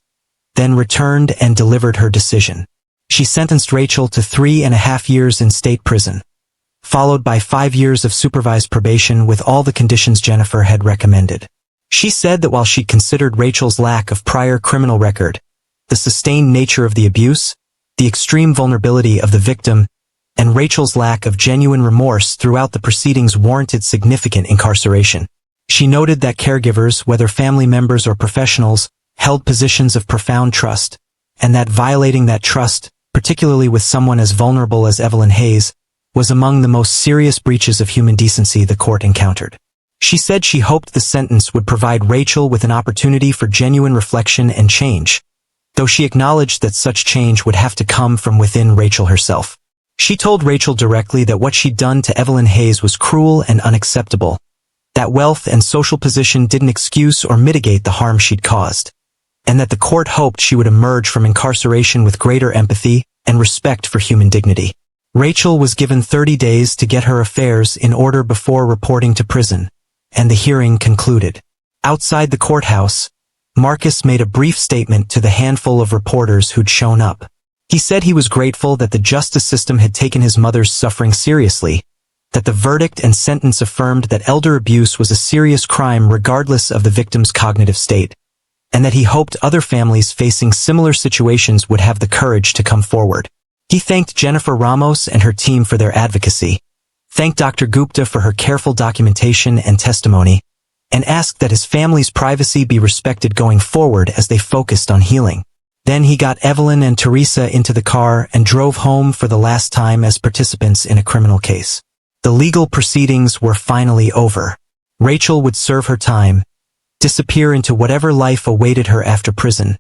then returned and delivered her decision. She sentenced Rachel to 3.5 years in state prison, followed by 5 years of supervised probation with all the conditions Jennifer had recommended. She said that while she considered Rachel's lack of prior criminal record, the sustained nature of the abuse, the extreme vulnerability of the victim, and Rachel's lack of genuine remorse throughout the proceedings warranted significant incarceration. She noted that caregivers, whether family members or professionals, held positions of profound trust, and that violating that trust, particularly with someone as vulnerable as Evelyn Hayes, was among the most serious breaches of human decency the court encountered. She said she hoped the sentence would provide Rachel with an opportunity for genuine reflection and change, though she acknowledged that such change would have to come from within Rachel herself. She told Rachel directly that what she'd done to Evelyn Hayes was cruel and unacceptable, that wealth and social position didn't excuse or mitigate the harm she'd caused, and that the court hoped she would emerge from incarceration with greater empathy and respect for human dignity. Rachel was given 30 days to get her affairs in order before reporting to prison, and the hearing concluded. Outside the courthouse, Marcus made a brief statement to the handful of reporters who'd shown up. He said he was grateful that the justice system had taken his mother's suffering seriously, that the verdict and sentence affirmed that elder abuse was a serious crime regardless of the victim's cognitive state, and that he hoped other families facing similar situations would have the courage to come forward. He thanked Jennifer Ramos and her team for their advocacy, thanked Dr. Gupta for her careful documentation and testimony, and asked that his family's privacy be respected going forward as they focused on healing. Then he got Evelyn and Teresa into the car and drove home for the last time as participants in a criminal case. The legal proceedings were finally over. Rachel would serve her time, disappear into whatever life awaited her after prison,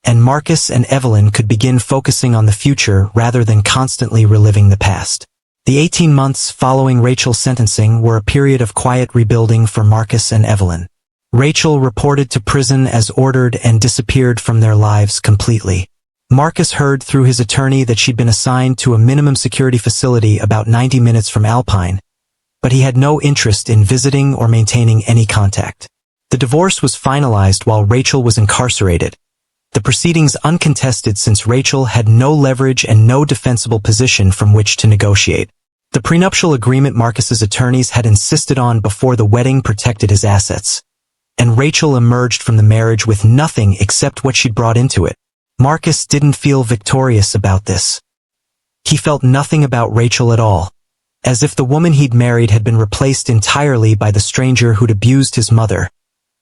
and Marcus and Evelyn could begin focusing on the future rather than constantly reliving the past. The 18 months following Rachel's sentencing were a period of quiet rebuilding for Marcus and Evelyn. Rachel reported to prison as ordered and disappeared from their lives completely. Marcus heard through his attorney that she'd been assigned to a minimum security facility about 90 minutes from Alpine, but he had no interest in visiting or maintaining any contact. The divorce was finalized while Rachel was incarcerated, the proceedings uncontested since Rachel had no leverage and no defensible position from which to negotiate. The prenuptial agreement Marcus's attorneys had insisted on before the wedding protected his assets, and Rachel emerged from the marriage with nothing except what she'd brought into it. Marcus didn't feel victorious about this. He felt nothing about Rachel at all, as if the woman he'd married had been replaced entirely by the stranger who'd abused his mother,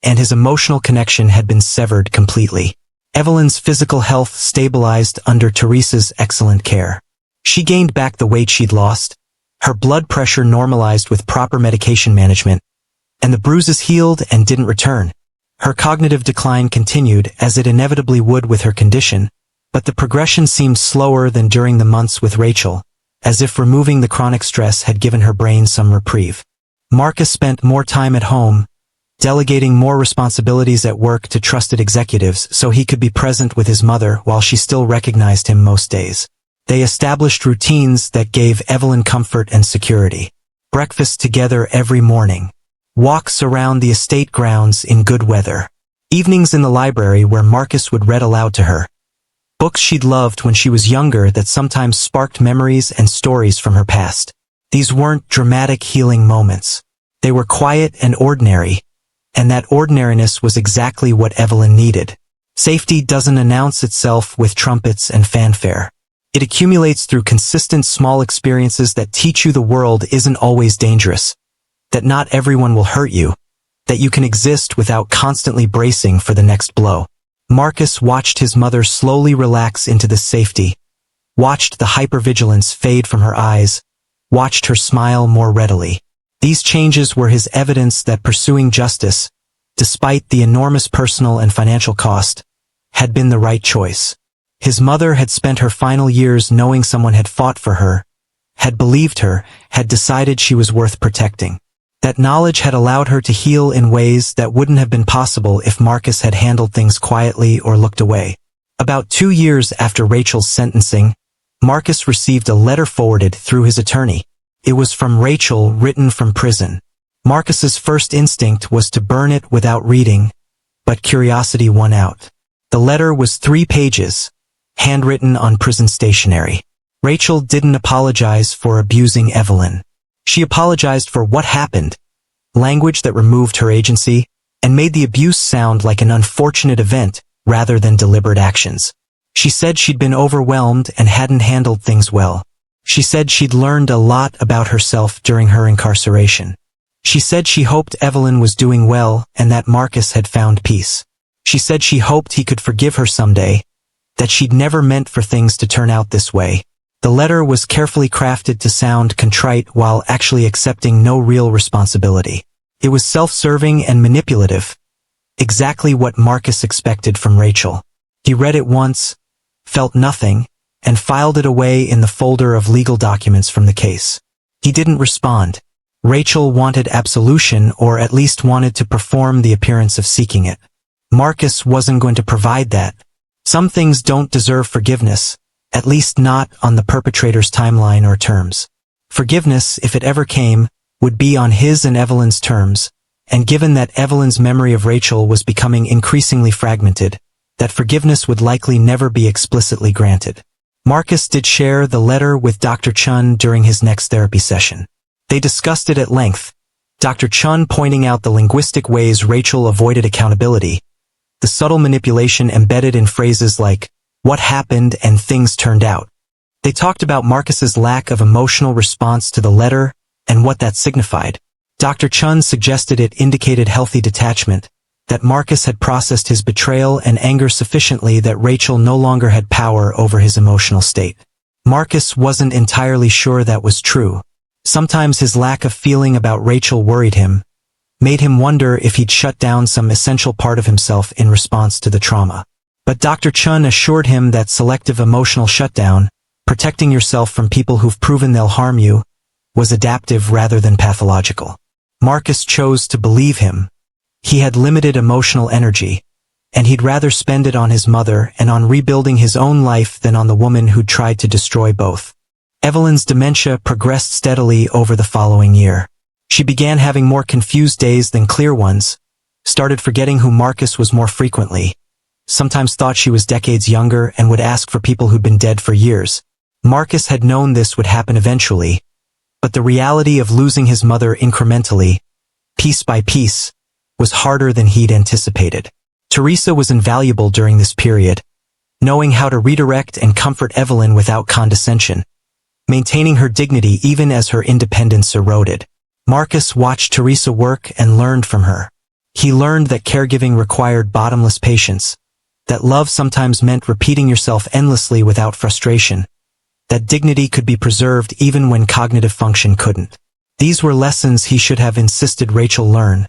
and his emotional connection had been severed completely. Evelyn's physical health stabilized under Teresa's excellent care. She gained back the weight she'd lost, her blood pressure normalized with proper medication management, and the bruises healed and didn't return. Her cognitive decline continued, as it inevitably would with her condition, but the progression seemed slower than during the months with Rachel, as if removing the chronic stress had given her brain some reprieve. Marcus spent more time at home, delegating more responsibilities at work to trusted executives so he could be present with his mother while she still recognized him most days. They established routines that gave Evelyn comfort and security. Breakfast together every morning. Walks around the estate grounds in good weather. Evenings in the library where Marcus would read aloud to her. Books she'd loved when she was younger that sometimes sparked memories and stories from her past. These weren't dramatic healing moments. They were quiet and ordinary, and that ordinariness was exactly what Evelyn needed. Safety doesn't announce itself with trumpets and fanfare. It accumulates through consistent small experiences that teach you the world isn't always dangerous, that not everyone will hurt you, that you can exist without constantly bracing for the next blow. Marcus watched his mother slowly relax into this safety, watched the hypervigilance fade from her eyes, watched her smile more readily. These changes were his evidence that pursuing justice, despite the enormous personal and financial cost, had been the right choice. His mother had spent her final years knowing someone had fought for her, had believed her, had decided she was worth protecting. That knowledge had allowed her to heal in ways that wouldn't have been possible if Marcus had handled things quietly or looked away. About 2 years after Rachel's sentencing, Marcus received a letter forwarded through his attorney. It was from Rachel, written from prison. Marcus's first instinct was to burn it without reading, but curiosity won out. The letter was 3 pages, handwritten on prison stationery. Rachel didn't apologize for abusing Evelyn. She apologized for what happened, language that removed her agency, and made the abuse sound like an unfortunate event rather than deliberate actions. She said she'd been overwhelmed and hadn't handled things well. She said she'd learned a lot about herself during her incarceration. She said she hoped Evelyn was doing well and that Marcus had found peace. She said she hoped he could forgive her someday, that she'd never meant for things to turn out this way. The letter was carefully crafted to sound contrite while actually accepting no real responsibility. It was self-serving and manipulative, exactly what Marcus expected from Rachel. He read it once, felt nothing, and filed it away in the folder of legal documents from the case. He didn't respond. Rachel wanted absolution, or at least wanted to perform the appearance of seeking it. Marcus wasn't going to provide that. Some things don't deserve forgiveness, at least not on the perpetrator's timeline or terms. Forgiveness, if it ever came, would be on his and Evelyn's terms, and given that Evelyn's memory of Rachel was becoming increasingly fragmented, that forgiveness would likely never be explicitly granted. Marcus did share the letter with Dr. Chun during his next therapy session. They discussed it at length, Dr. Chun pointing out the linguistic ways Rachel avoided accountability, the subtle manipulation embedded in phrases like, "what happened" and "things turned out." They talked about Marcus's lack of emotional response to the letter and what that signified. Dr. Chun suggested it indicated healthy detachment, that Marcus had processed his betrayal and anger sufficiently that Rachel no longer had power over his emotional state. Marcus wasn't entirely sure that was true. Sometimes his lack of feeling about Rachel worried him, made him wonder if he'd shut down some essential part of himself in response to the trauma. But Dr. Chun assured him that selective emotional shutdown, protecting yourself from people who've proven they'll harm you, was adaptive rather than pathological. Marcus chose to believe him. He had limited emotional energy, and he'd rather spend it on his mother and on rebuilding his own life than on the woman who'd tried to destroy both. Evelyn's dementia progressed steadily over the following year. She began having more confused days than clear ones, started forgetting who Marcus was more frequently, sometimes thought she was decades younger and would ask for people who'd been dead for years. Marcus had known this would happen eventually, but the reality of losing his mother incrementally, piece by piece, was harder than he'd anticipated. Teresa was invaluable during this period, knowing how to redirect and comfort Evelyn without condescension, maintaining her dignity even as her independence eroded. Marcus watched Teresa work and learned from her. He learned that caregiving required bottomless patience, that love sometimes meant repeating yourself endlessly without frustration, that dignity could be preserved even when cognitive function couldn't. These were lessons he should have insisted Rachel learn,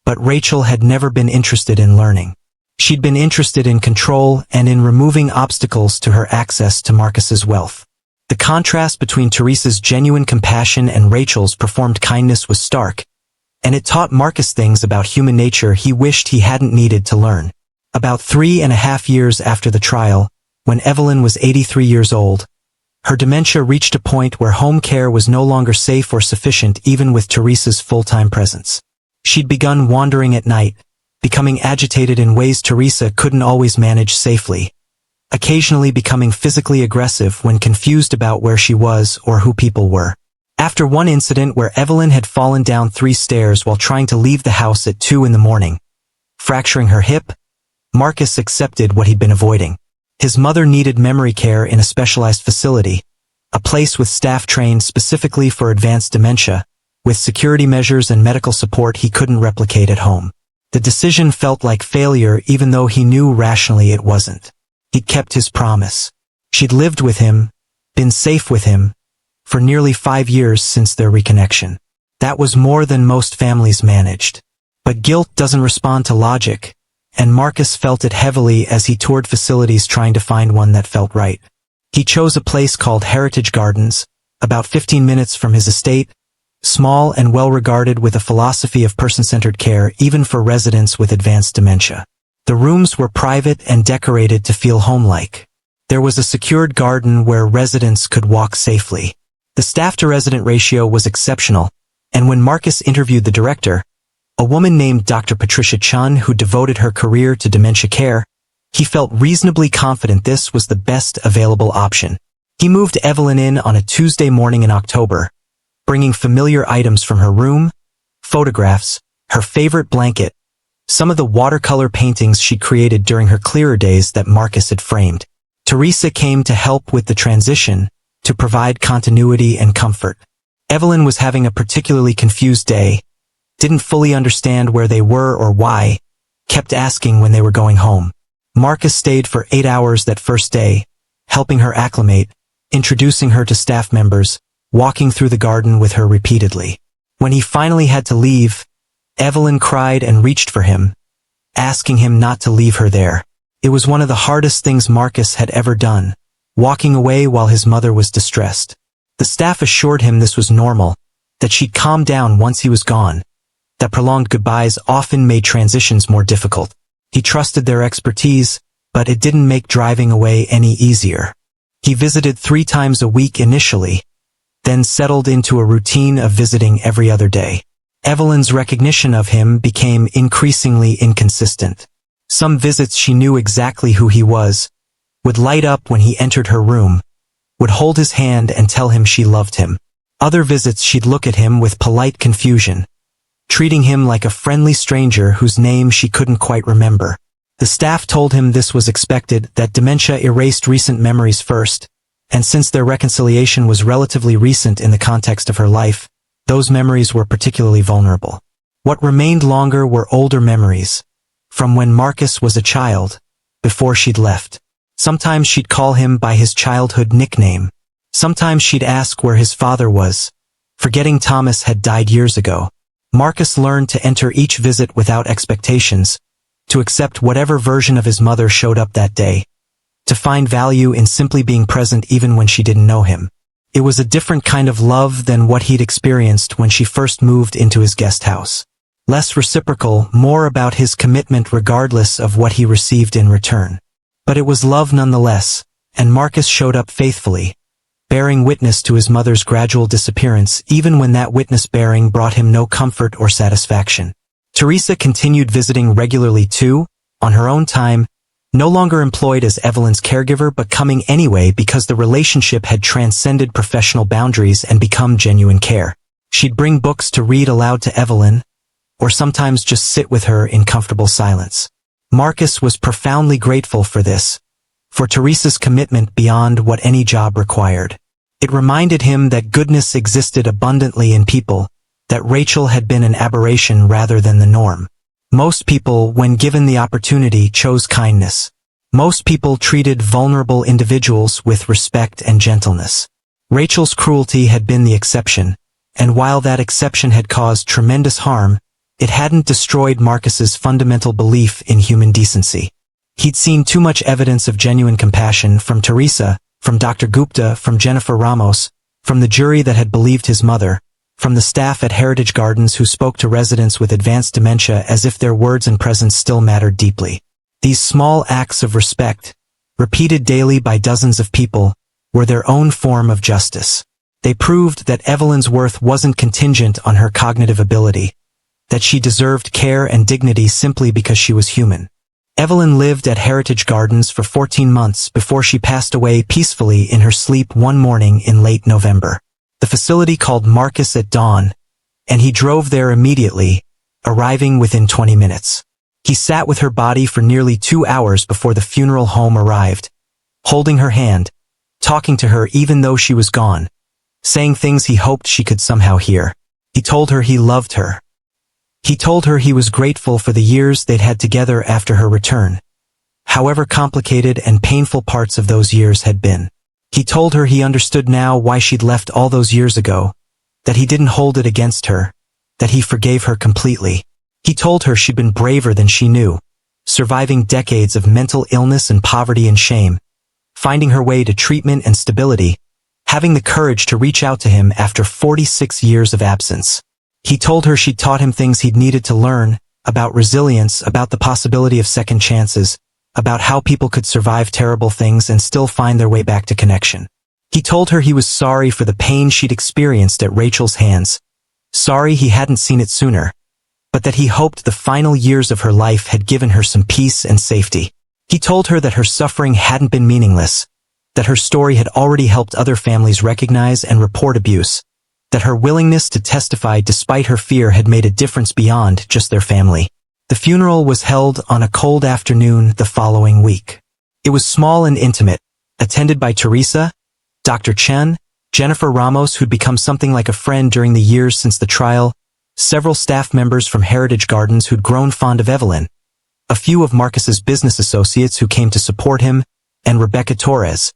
but Rachel had never been interested in learning. She'd been interested in control and in removing obstacles to her access to Marcus's wealth. The contrast between Teresa's genuine compassion and Rachel's performed kindness was stark, and it taught Marcus things about human nature he wished he hadn't needed to learn. About 3.5 years after the trial, when Evelyn was 83 years old, her dementia reached a point where home care was no longer safe or sufficient even with Teresa's full-time presence. She'd begun wandering at night, becoming agitated in ways Teresa couldn't always manage safely, occasionally becoming physically aggressive when confused about where she was or who people were. After one incident where Evelyn had fallen down 3 stairs while trying to leave the house at 2 in the morning, fracturing her hip, Marcus accepted what he'd been avoiding. His mother needed memory care in a specialized facility, a place with staff trained specifically for advanced dementia, with security measures and medical support he couldn't replicate at home. The decision felt like failure even though he knew rationally it wasn't. He'd kept his promise. She'd lived with him, been safe with him, for nearly 5 years since their reconnection. That was more than most families managed. But guilt doesn't respond to logic, and Marcus felt it heavily as he toured facilities trying to find one that felt right. He chose a place called Heritage Gardens, about 15 minutes from his estate, small and well-regarded with a philosophy of person-centered care even for residents with advanced dementia. The rooms were private and decorated to feel home-like. There was a secured garden where residents could walk safely. The staff-to-resident ratio was exceptional, and when Marcus interviewed the director, a woman named Dr. Patricia Chun who devoted her career to dementia care, he felt reasonably confident this was the best available option. He moved Evelyn in on a Tuesday morning in October, bringing familiar items from her room, photographs, her favorite blanket, some of the watercolor paintings she'd created during her clearer days that Marcus had framed. Teresa came to help with the transition, to provide continuity and comfort. Evelyn was having a particularly confused day, didn't fully understand where they were or why, kept asking when they were going home. Marcus stayed for 8 hours that first day, helping her acclimate, introducing her to staff members, walking through the garden with her repeatedly. When he finally had to leave, Evelyn cried and reached for him, asking him not to leave her there. It was one of the hardest things Marcus had ever done, walking away while his mother was distressed. The staff assured him this was normal, that she'd calm down once he was gone, that prolonged goodbyes often made transitions more difficult. He trusted their expertise, but it didn't make driving away any easier. He visited 3 times a week initially, then settled into a routine of visiting every other day. Evelyn's recognition of him became increasingly inconsistent. Some visits she knew exactly who he was, would light up when he entered her room, would hold his hand and tell him she loved him. Other visits she'd look at him with polite confusion, treating him like a friendly stranger whose name she couldn't quite remember. The staff told him this was expected, that dementia erased recent memories first, and since their reconciliation was relatively recent in the context of her life, those memories were particularly vulnerable. What remained longer were older memories, from when Marcus was a child, before she'd left. Sometimes she'd call him by his childhood nickname. Sometimes she'd ask where his father was, forgetting Thomas had died years ago. Marcus learned to enter each visit without expectations, to accept whatever version of his mother showed up that day, to find value in simply being present even when she didn't know him. It was a different kind of love than what he'd experienced when she first moved into his guest house. Less reciprocal, more about his commitment regardless of what he received in return. But it was love nonetheless, and Marcus showed up faithfully, bearing witness to his mother's gradual disappearance even when that witness-bearing brought him no comfort or satisfaction. Teresa continued visiting regularly too, on her own time, no longer employed as Evelyn's caregiver but coming anyway because the relationship had transcended professional boundaries and become genuine care. She'd bring books to read aloud to Evelyn, or sometimes just sit with her in comfortable silence. Marcus was profoundly grateful for this, for Teresa's commitment beyond what any job required. It reminded him that goodness existed abundantly in people, that Rachel had been an aberration rather than the norm. Most people, when given the opportunity, chose kindness. Most people treated vulnerable individuals with respect and gentleness. Rachel's cruelty had been the exception, and while that exception had caused tremendous harm, it hadn't destroyed Marcus's fundamental belief in human decency. He'd seen too much evidence of genuine compassion from Teresa, from Dr. Gupta, from Jennifer Ramos, from the jury that had believed his mother, from the staff at Heritage Gardens who spoke to residents with advanced dementia as if their words and presence still mattered deeply. These small acts of respect, repeated daily by dozens of people, were their own form of justice. They proved that Evelyn's worth wasn't contingent on her cognitive ability, that she deserved care and dignity simply because she was human. Evelyn lived at Heritage Gardens for 14 months before she passed away peacefully in her sleep one morning in late November. The facility called Marcus at dawn, and he drove there immediately, arriving within 20 minutes. He sat with her body for nearly 2 hours before the funeral home arrived, holding her hand, talking to her even though she was gone, saying things he hoped she could somehow hear. He told her he loved her. He told her he was grateful for the years they'd had together after her return, however complicated and painful parts of those years had been. He told her he understood now why she'd left all those years ago, that he didn't hold it against her, that he forgave her completely. He told her she'd been braver than she knew, surviving decades of mental illness and poverty and shame, finding her way to treatment and stability, having the courage to reach out to him after 46 years of absence. He told her she'd taught him things he'd needed to learn, about resilience, about the possibility of second chances, about how people could survive terrible things and still find their way back to connection. He told her he was sorry for the pain she'd experienced at Rachel's hands, sorry he hadn't seen it sooner, but that he hoped the final years of her life had given her some peace and safety. He told her that her suffering hadn't been meaningless, that her story had already helped other families recognize and report abuse, that her willingness to testify despite her fear had made a difference beyond just their family. The funeral was held on a cold afternoon the following week. It was small and intimate, attended by Teresa, Dr. Chen, Jennifer Ramos, who'd become something like a friend during the years since the trial, several staff members from Heritage Gardens who'd grown fond of Evelyn, a few of Marcus's business associates who came to support him, and Rebecca Torres,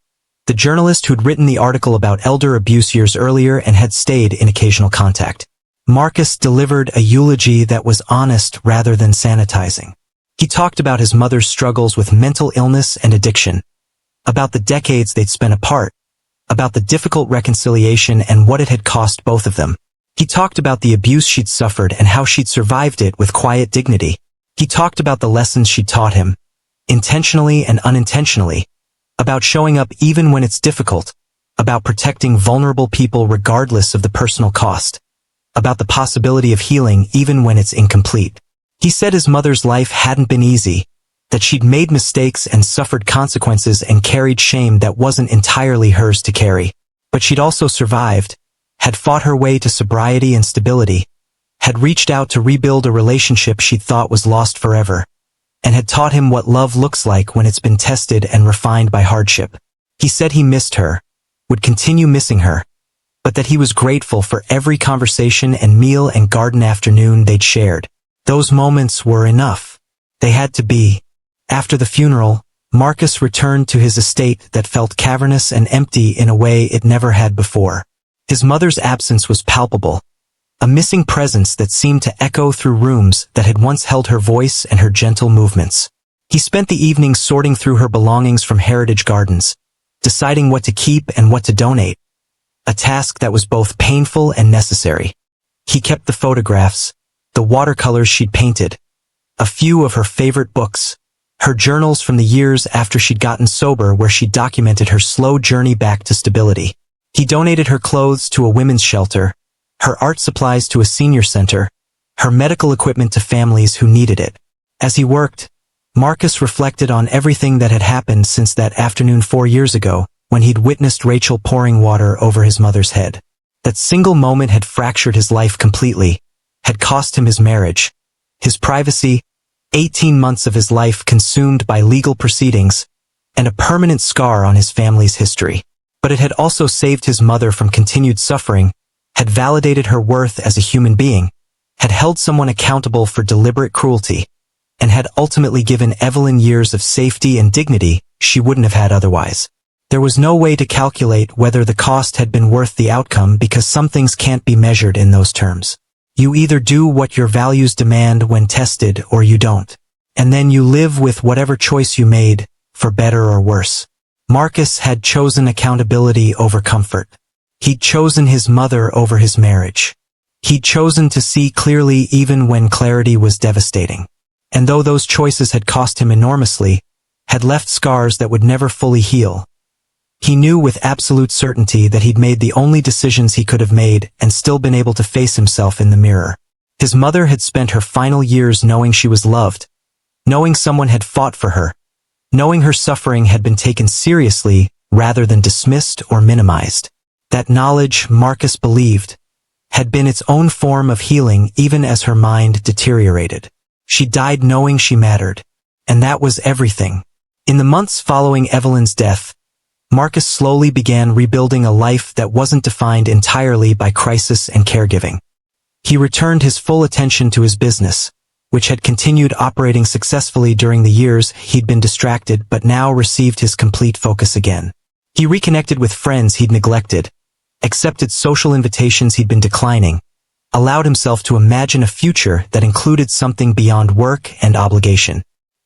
the journalist who'd written the article about elder abuse years earlier and had stayed in occasional contact. Marcus delivered a eulogy that was honest rather than sanitizing. He talked about his mother's struggles with mental illness and addiction, about the decades they'd spent apart, about the difficult reconciliation and what it had cost both of them. He talked about the abuse she'd suffered and how she'd survived it with quiet dignity. He talked about the lessons she'd taught him, intentionally and unintentionally, about showing up even when it's difficult, about protecting vulnerable people regardless of the personal cost, about the possibility of healing even when it's incomplete. He said his mother's life hadn't been easy, that she'd made mistakes and suffered consequences and carried shame that wasn't entirely hers to carry. But she'd also survived, had fought her way to sobriety and stability, had reached out to rebuild a relationship she'd thought was lost forever, and had taught him what love looks like when it's been tested and refined by hardship. He said he missed her, would continue missing her, but that he was grateful for every conversation and meal and garden afternoon they'd shared. Those moments were enough. They had to be. After the funeral, Marcus returned to his estate that felt cavernous and empty in a way it never had before. His mother's absence was palpable, a missing presence that seemed to echo through rooms that had once held her voice and her gentle movements. He spent the evening sorting through her belongings from Heritage Gardens, deciding what to keep and what to donate, a task that was both painful and necessary. He kept the photographs, the watercolors she'd painted, a few of her favorite books, her journals from the years after she'd gotten sober where she documented her slow journey back to stability. He donated her clothes to a women's shelter, her art supplies to a senior center, her medical equipment to families who needed it. As he worked, Marcus reflected on everything that had happened since that afternoon 4 years ago, when he'd witnessed Rachel pouring water over his mother's head. That single moment had fractured his life completely, had cost him his marriage, his privacy, 18 months of his life consumed by legal proceedings, and a permanent scar on his family's history. But it had also saved his mother from continued suffering, had validated her worth as a human being, had held someone accountable for deliberate cruelty, and had ultimately given Evelyn years of safety and dignity she wouldn't have had otherwise. There was no way to calculate whether the cost had been worth the outcome because some things can't be measured in those terms. You either do what your values demand when tested or you don't. And then you live with whatever choice you made, for better or worse. Marcus had chosen accountability over comfort. He'd chosen his mother over his marriage. He'd chosen to see clearly even when clarity was devastating. And though those choices had cost him enormously, had left scars that would never fully heal, he knew with absolute certainty that he'd made the only decisions he could have made and still been able to face himself in the mirror. His mother had spent her final years knowing she was loved, knowing someone had fought for her, knowing her suffering had been taken seriously rather than dismissed or minimized. That knowledge, Marcus believed, had been its own form of healing even as her mind deteriorated. She died knowing she mattered, and that was everything. In the months following Evelyn's death, Marcus slowly began rebuilding a life that wasn't defined entirely by crisis and caregiving. He returned his full attention to his business, which had continued operating successfully during the years he'd been distracted but now received his complete focus again. He reconnected with friends he'd neglected, accepted social invitations he'd been declining, allowed himself to imagine a future that included something beyond work and obligation.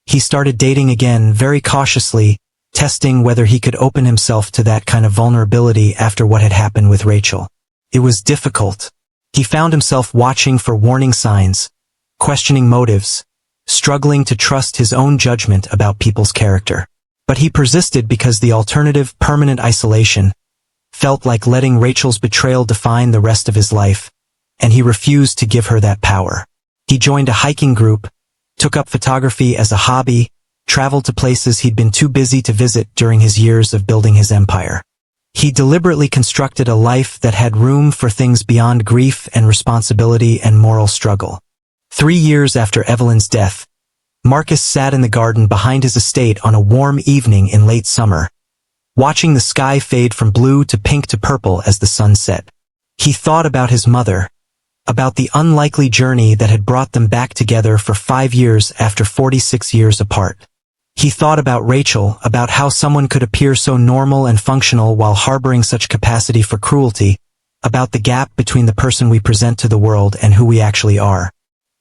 He started dating again very cautiously, testing whether he could open himself to that kind of vulnerability after what had happened with Rachel. It was difficult. He found himself watching for warning signs, questioning motives, struggling to trust his own judgment about people's character. But he persisted because the alternative, permanent isolation, felt like letting Rachel's betrayal define the rest of his life, and he refused to give her that power. He joined a hiking group, took up photography as a hobby, traveled to places he'd been too busy to visit during his years of building his empire. He deliberately constructed a life that had room for things beyond grief and responsibility and moral struggle. 3 years after Evelyn's death, Marcus sat in the garden behind his estate on a warm evening in late summer, watching the sky fade from blue to pink to purple as the sun set. He thought about his mother, about the unlikely journey that had brought them back together for 5 years after 46 years apart. He thought about Rachel, about how someone could appear so normal and functional while harboring such capacity for cruelty, about the gap between the person we present to the world and who we actually are.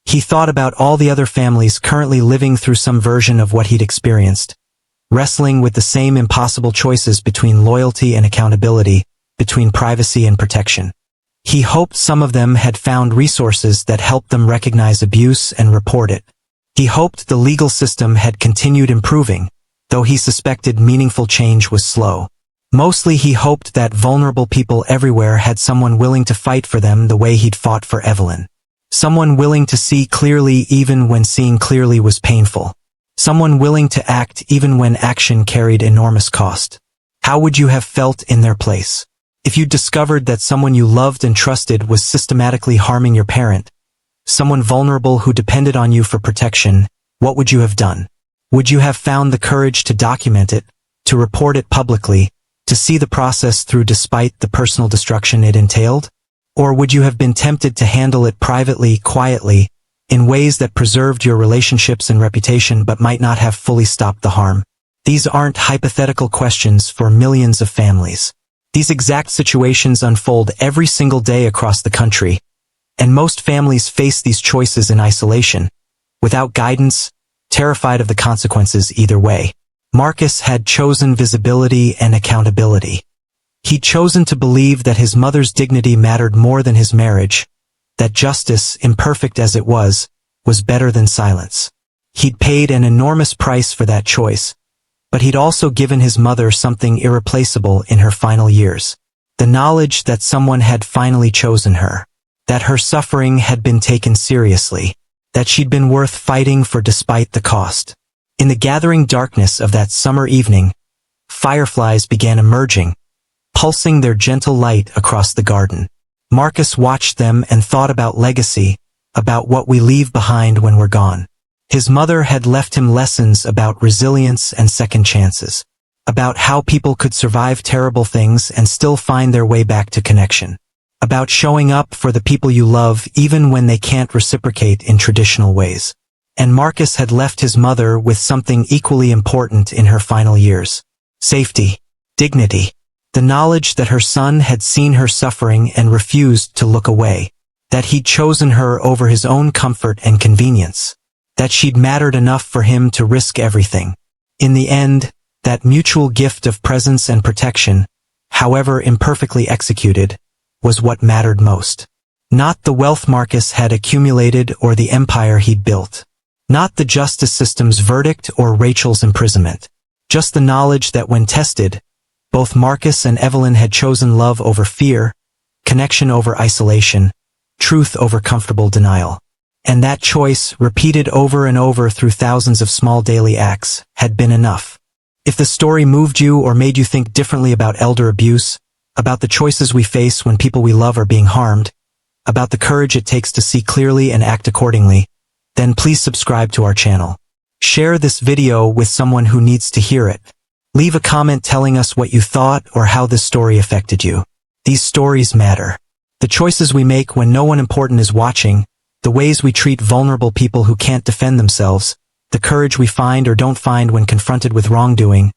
He thought about all the other families currently living through some version of what he'd experienced, wrestling with the same impossible choices between loyalty and accountability, between privacy and protection. He hoped some of them had found resources that helped them recognize abuse and report it. He hoped the legal system had continued improving, though he suspected meaningful change was slow. Mostly he hoped that vulnerable people everywhere had someone willing to fight for them the way he'd fought for Evelyn. Someone willing to see clearly even when seeing clearly was painful. Someone willing to act even when action carried enormous cost. How would you have felt in their place? If you discovered that someone you loved and trusted was systematically harming your parent, someone vulnerable who depended on you for protection, what would you have done? Would you have found the courage to document it, to report it publicly, to see the process through despite the personal destruction it entailed? Or would you have been tempted to handle it privately, quietly, in ways that preserved your relationships and reputation but might not have fully stopped the harm? These aren't hypothetical questions for millions of families. These exact situations unfold every single day across the country, and most families face these choices in isolation, without guidance, terrified of the consequences either way. Marcus had chosen visibility and accountability. He'd chosen to believe that his mother's dignity mattered more than his marriage, that justice, imperfect as it was better than silence. He'd paid an enormous price for that choice, but he'd also given his mother something irreplaceable in her final years. The knowledge that someone had finally chosen her, that her suffering had been taken seriously, that she'd been worth fighting for despite the cost. In the gathering darkness of that summer evening, fireflies began emerging, pulsing their gentle light across the garden. Marcus watched them and thought about legacy, about what we leave behind when we're gone. His mother had left him lessons about resilience and second chances, about how people could survive terrible things and still find their way back to connection, about showing up for the people you love even when they can't reciprocate in traditional ways. And Marcus had left his mother with something equally important in her final years. Safety. Dignity. The knowledge that her son had seen her suffering and refused to look away. That he'd chosen her over his own comfort and convenience. That she'd mattered enough for him to risk everything. In the end, that mutual gift of presence and protection, however imperfectly executed, was what mattered most. Not the wealth Marcus had accumulated or the empire he'd built. Not the justice system's verdict or Rachel's imprisonment. Just the knowledge that when tested, both Marcus and Evelyn had chosen love over fear, connection over isolation, truth over comfortable denial. And that choice, repeated over and over through thousands of small daily acts, had been enough. If the story moved you or made you think differently about elder abuse, about the choices we face when people we love are being harmed, about the courage it takes to see clearly and act accordingly, then please subscribe to our channel. Share this video with someone who needs to hear it. Leave a comment telling us what you thought or how this story affected you. These stories matter. The choices we make when no one important is watching, the ways we treat vulnerable people who can't defend themselves, the courage we find or don't find when confronted with wrongdoing,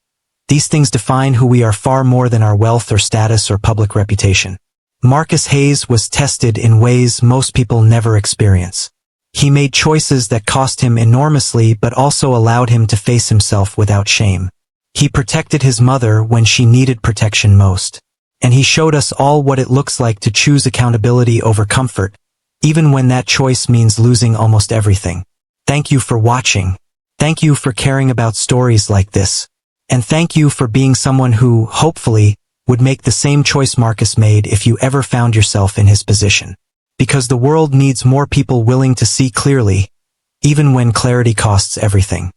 these things define who we are far more than our wealth or status or public reputation. Marcus Hayes was tested in ways most people never experience. He made choices that cost him enormously but also allowed him to face himself without shame. He protected his mother when she needed protection most. And he showed us all what it looks like to choose accountability over comfort, even when that choice means losing almost everything. Thank you for watching. Thank you for caring about stories like this. And thank you for being someone who, hopefully, would make the same choice Marcus made if you ever found yourself in his position. Because the world needs more people willing to see clearly, even when clarity costs everything.